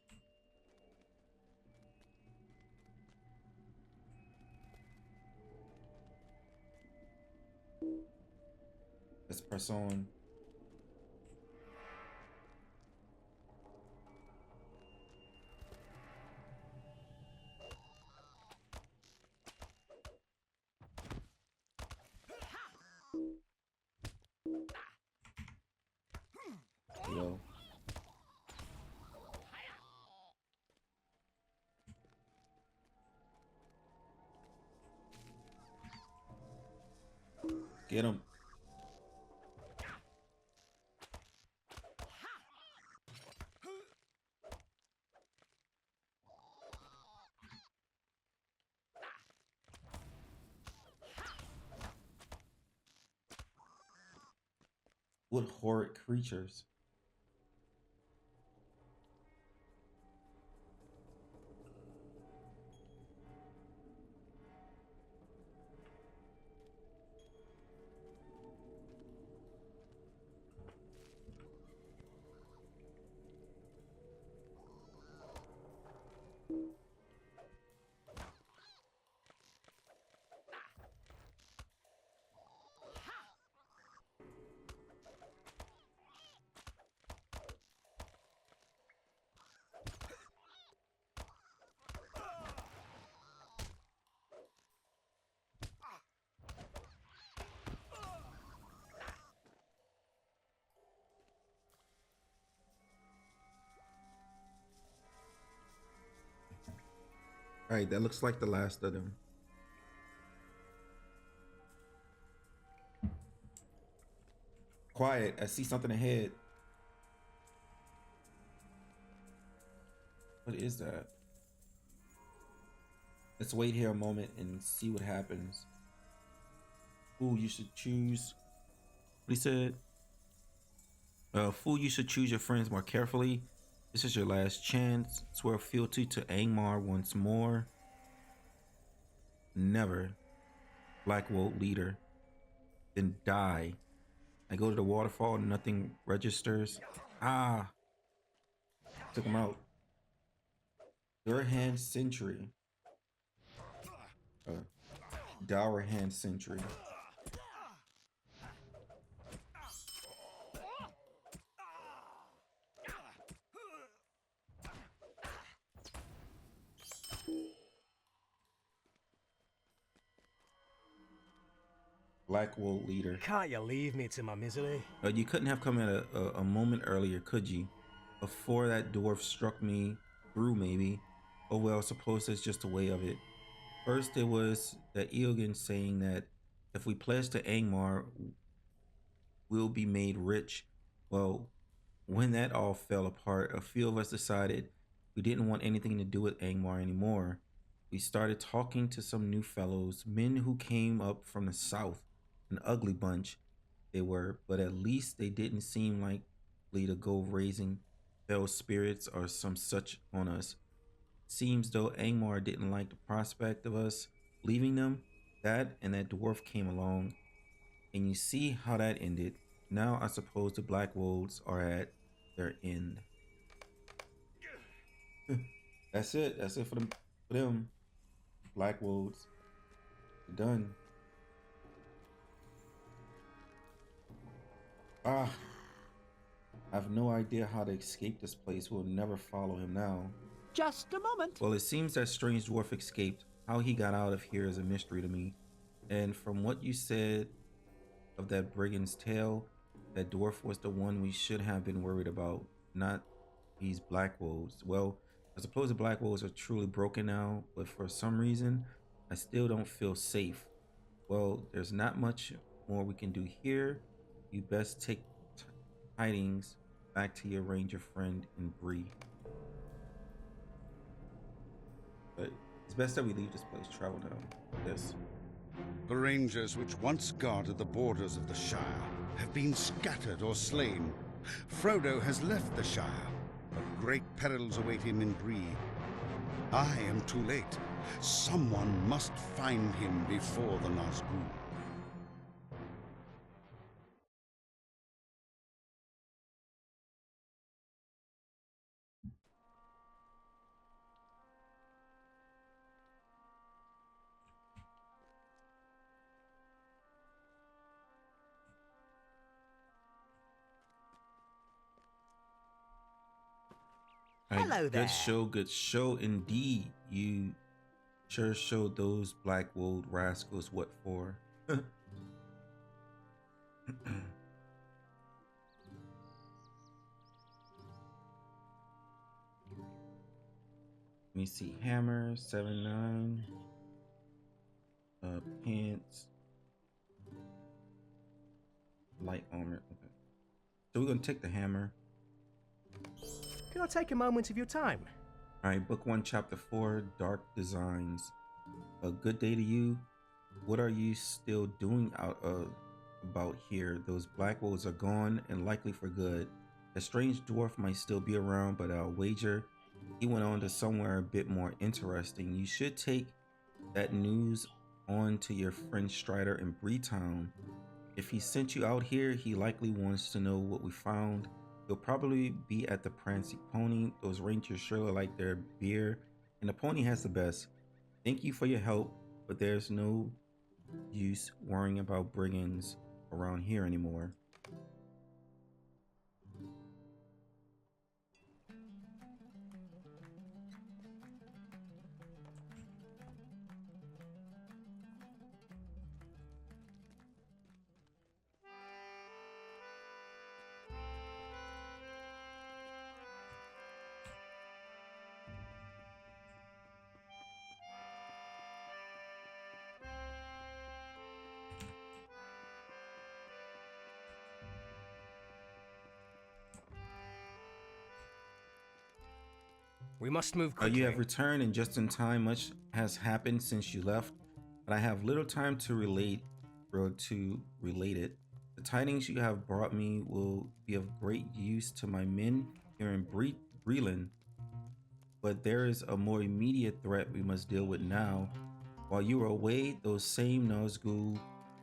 Let's press on. There we go. Get him. What horrid creatures. All right, that looks like the last of them. Quiet, I see something ahead. What is that? Let's wait here a moment and see what happens. Fool, you should choose. What he said? Fool, you should choose your friends more carefully. This is your last chance. Swear fealty to Angmar once more. Never. Black Wold leader. Then die. I go to the waterfall, nothing registers. Ah! Took him out. Your hand century. Dour hand century. Black Wool leader. Can't you leave me to my misery? You couldn't have come at a moment earlier, could you? Before that dwarf struck me through, maybe. Oh well, suppose that's just the way of it. First, there was that Eogan saying that if we pledge to Angmar, we'll be made rich. Well, when that all fell apart, a few of us decided we didn't want anything to do with Angmar anymore. We started talking to some new fellows, men who came up from the south. An ugly bunch they were, but at least they didn't seem likely to go raising fell spirits or some such on us. Seems though Angmar didn't like the prospect of us leaving them. That and that dwarf came along, and you see how that ended. Now I suppose the Black Wolves are at their end. That's it. That's it for them. Black Wolves. Done. Ah. I have no idea how to escape this place. We'll never follow him now. Just a moment. Well, it seems that strange dwarf escaped. How he got out of here is a mystery to me. And from what you said of that brigand's tale, that dwarf was the one we should have been worried about, not these Black Wolves. Well, I suppose the Black Wolves are truly broken now, but for some reason, I still don't feel safe. Well, there's not much more we can do here. You best take tidings back to your ranger friend in Bree. But it's best that we leave this place, travel down this. The rangers which once guarded the borders of the Shire have been scattered or slain. Frodo has left the Shire, but great perils await him in Bree. I am too late. Someone must find him before the Nazgûl. Hello there. Good show indeed. You sure showed those Black Wold rascals what for. Let me see. Hammer 7-9. Pants. Light armor. Okay. So we're gonna take the hammer. Can I take a moment of your time? Alright, book 1, chapter 4, Dark Designs. A good day to you. What are you still doing about here? Those Black Wolves are gone and likely for good. A strange dwarf might still be around, but I'll wager he went on to somewhere a bit more interesting. You should take that news on to your friend Strider in Breetown. If he sent you out here, he likely wants to know what we found. You'll probably be at the Prancing Pony. Those rangers surely like their beer, and the pony has the best. Thank you for your help, but there's no use worrying about brigands around here anymore. We must move quickly. You have returned and just in time. Much has happened since you left, but I have little time to relate it. The tidings you have brought me will be of great use to my men here in Breland, but there is a more immediate threat we must deal with now. While you were away, those same Nazgûl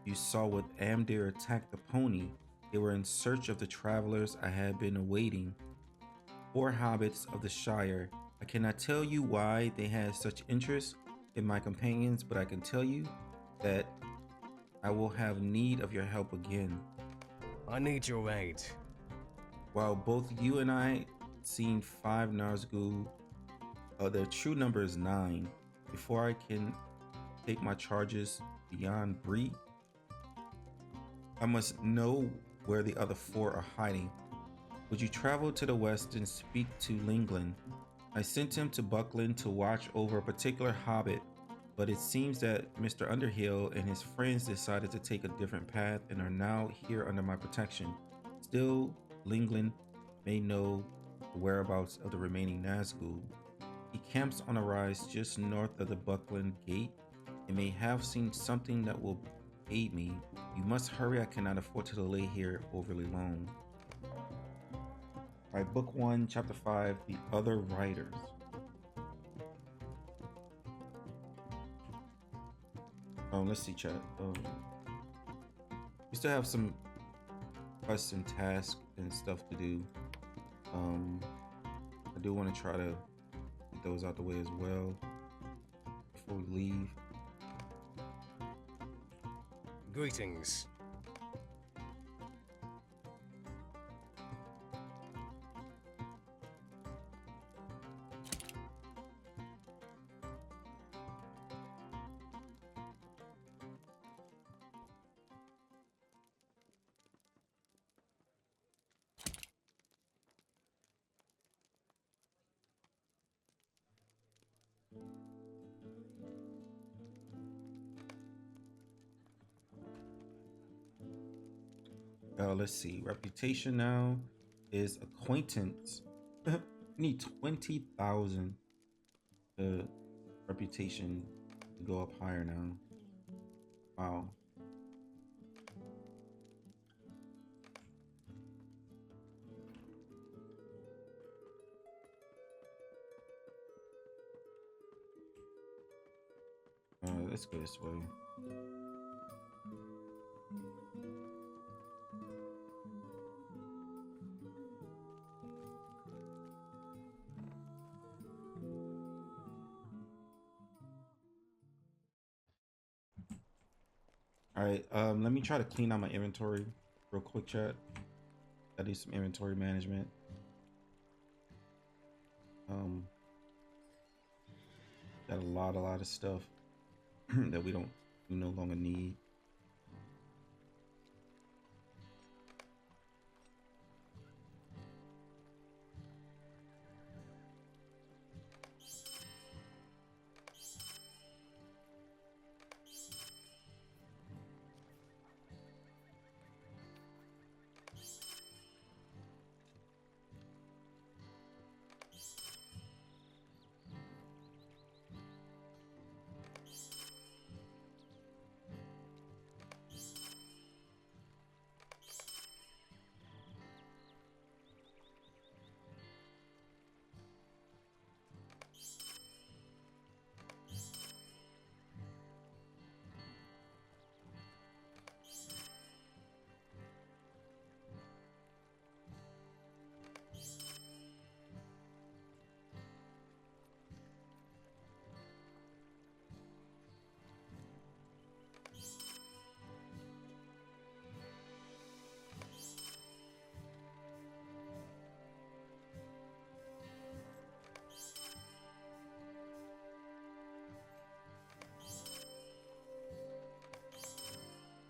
you saw with Amdir attacked the pony. They were in search of the travelers I had been awaiting. 4 hobbits of the Shire. I cannot tell you why they had such interest in my companions, but I can tell you that I will have need of your help again. I need your aid. While both you and I seen 5 Nazgûl, their true number is 9. Before I can take my charges beyond Bree, I must know where the other 4 are hiding. Would you travel to the west and speak to Lingland? I sent him to Buckland to watch over a particular hobbit, but it seems that Mr. Underhill and his friends decided to take a different path and are now here under my protection. Still, Lingland may know the whereabouts of the remaining Nazgûl. He camps on a rise just north of the Buckland Gate and may have seen something that will aid me. You must hurry, I cannot afford to delay here overly long. Alright, Book 1, Chapter 5, The Other Riders. Let's see, chat. We still have some quests and tasks and stuff to do. I do want to try to get those out the way as well before we leave. Greetings. Let's see. Reputation now is acquaintance. We need 20,000 reputation to go up higher now. Wow. Let's go this way. All right, let me try to clean out my inventory real quick, chat. I do some inventory management. Got a lot of stuff that we no longer need.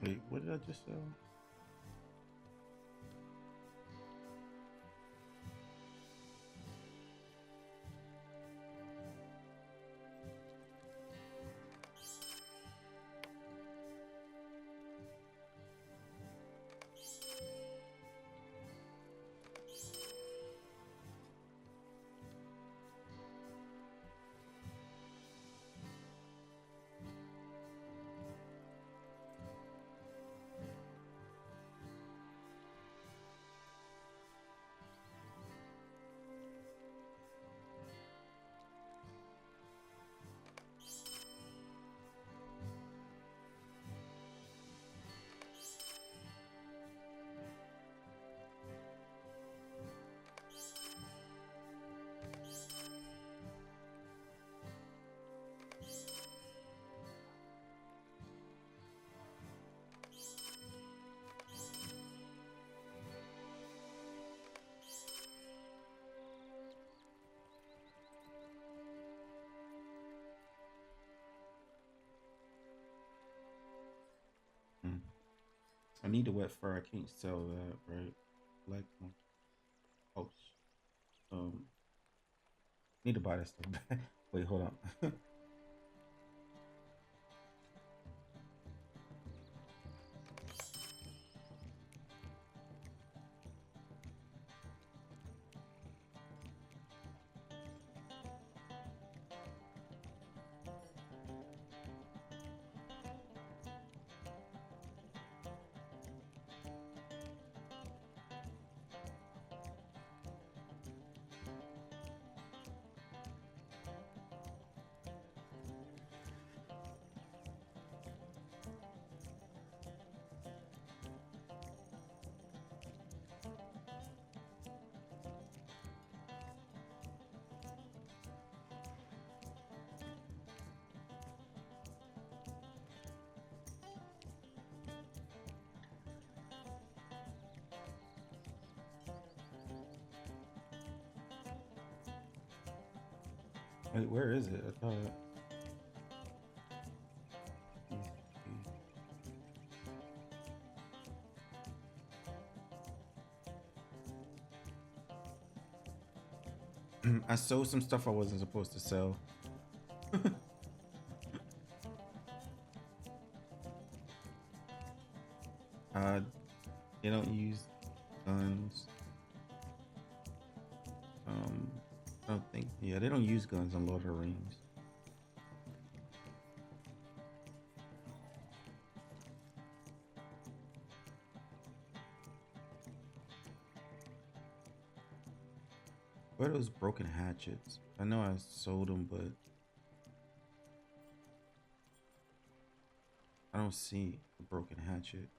Wait, what did I just sell? Hmm. I need the wet fur. I can't sell that, right? Like, oh, need to buy that stuff back. Wait, hold on. Wait, where is it? I thought. I sold some stuff I wasn't supposed to sell. They don't use guns. I don't think. Yeah, they don't use guns on Lord of the Rings. Where are those broken hatchets? I know I sold them, but I don't see a broken hatchet.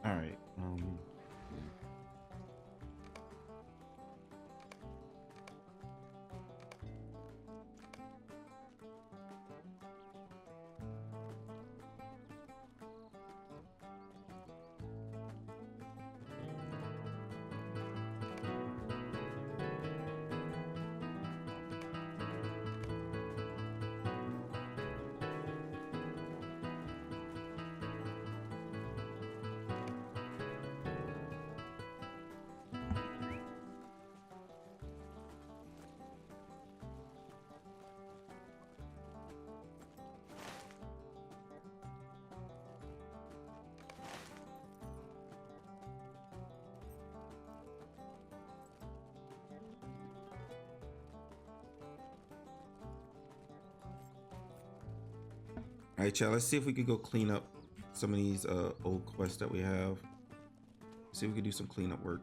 All right. All right, y'all. Let's see if we could go clean up some of these old quests that we have. See if we could do some cleanup work.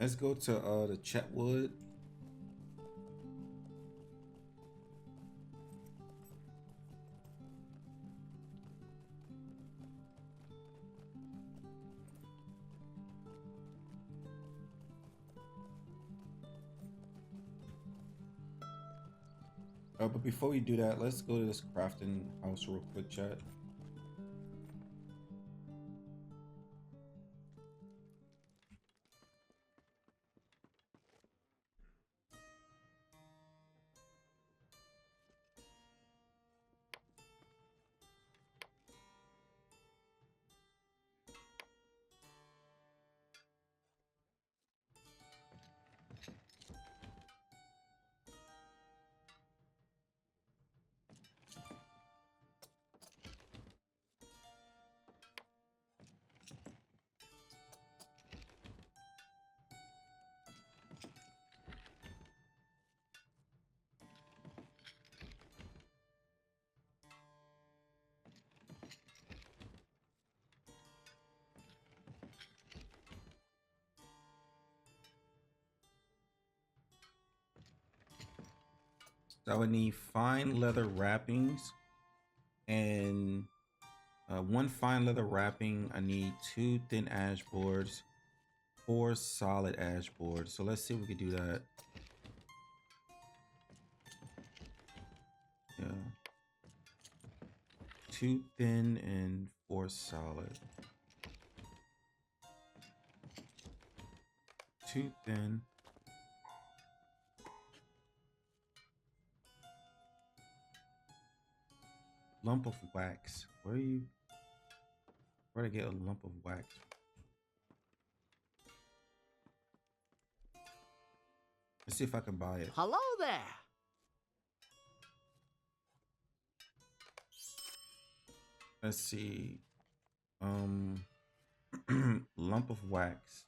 Let's go to the Chetwood. But before we do that, let's go to this crafting house real quick, chat. So I would need fine leather wrappings and one fine leather wrapping. I need 2 thin ash boards, 4 solid ash boards. So let's see if we can do that. Yeah. 2 thin and 4 solid. 2 thin. Lump of wax. Where'd I get a lump of wax? Let's see if I can buy it. Hello there. Let's see. Lump of wax.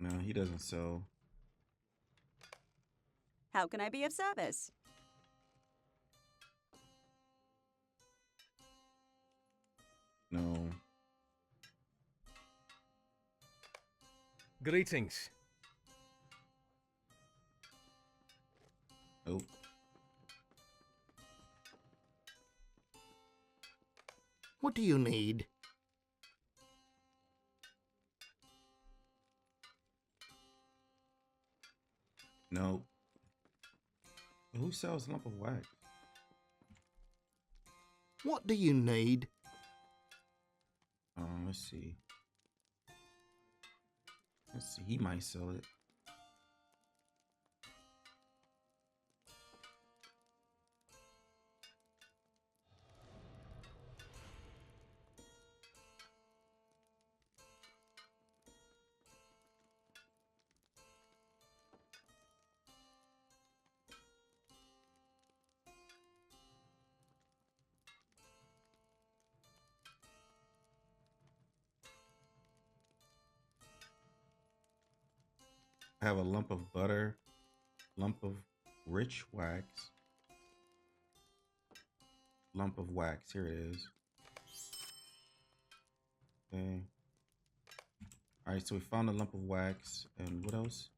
No, he doesn't sell. How can I be of service? No. Greetings. Nope. What do you need? Nope. Who sells lump of wax? What do you need? Let's see. Let's see. He might sell it. I have a lump of butter, lump of rich wax, lump of wax. Here it is. Okay. All right, so we found a lump of wax, and what else?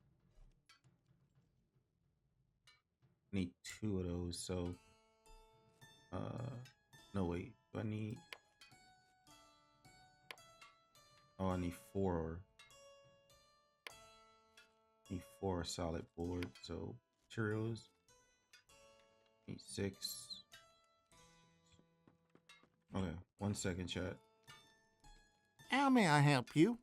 Need 2 of those. So, no wait. Do I need? Oh, I need 4. Need 4 solid boards. So materials. Need 6. Okay, 1 second, chat. How may I help you?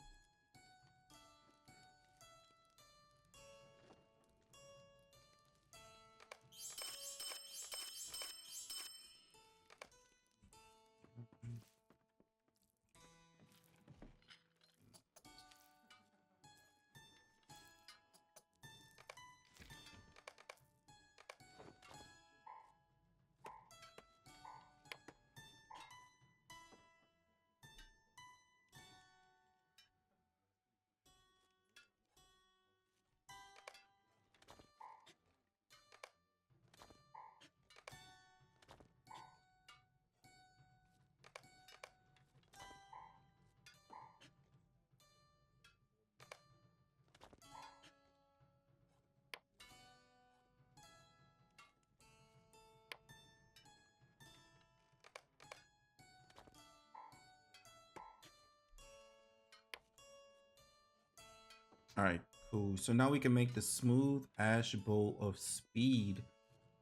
All right, cool. So now we can make the smooth ash bowl of speed,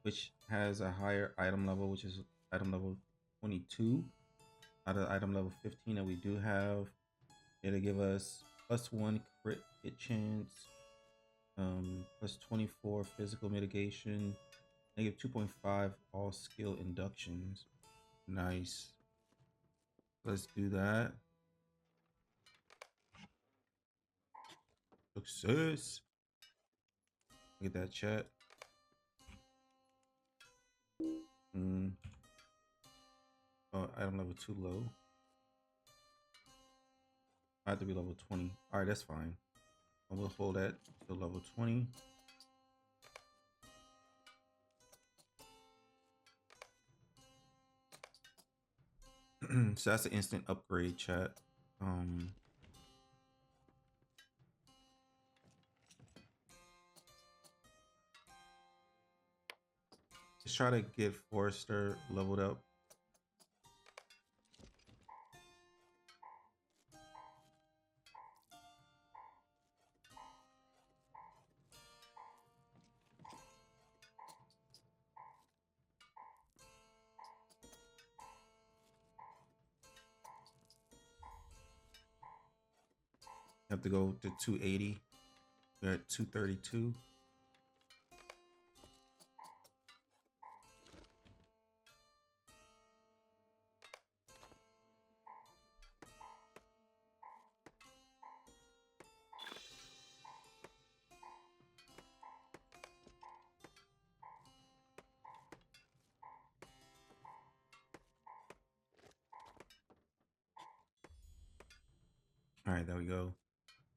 which has a higher item level, which is item level 22 out of item level 15 that we do have. It'll give us +1 crit hit chance, +24 physical mitigation, -2.5 all skill inductions. Nice. Let's do that. Success. Look at that chat. Oh, item level 2 low. I have to be level 20. All right, that's fine. I will hold that to level 20. So that's an instant upgrade, chat. Let's try to get Forrester leveled up. Have to go to 280. We're at 232. All right, there we go.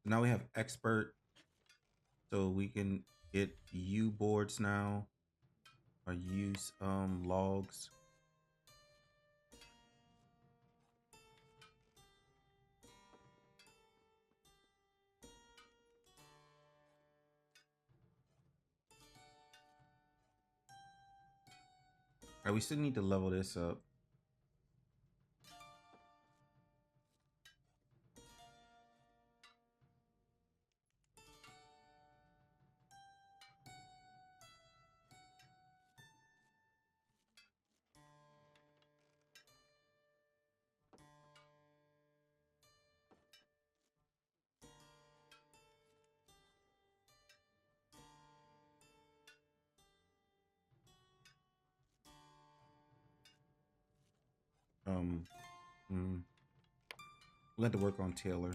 Now we have expert, so we can get U boards now, or use logs. All right, we still need to level this up. We have to work on Taylor.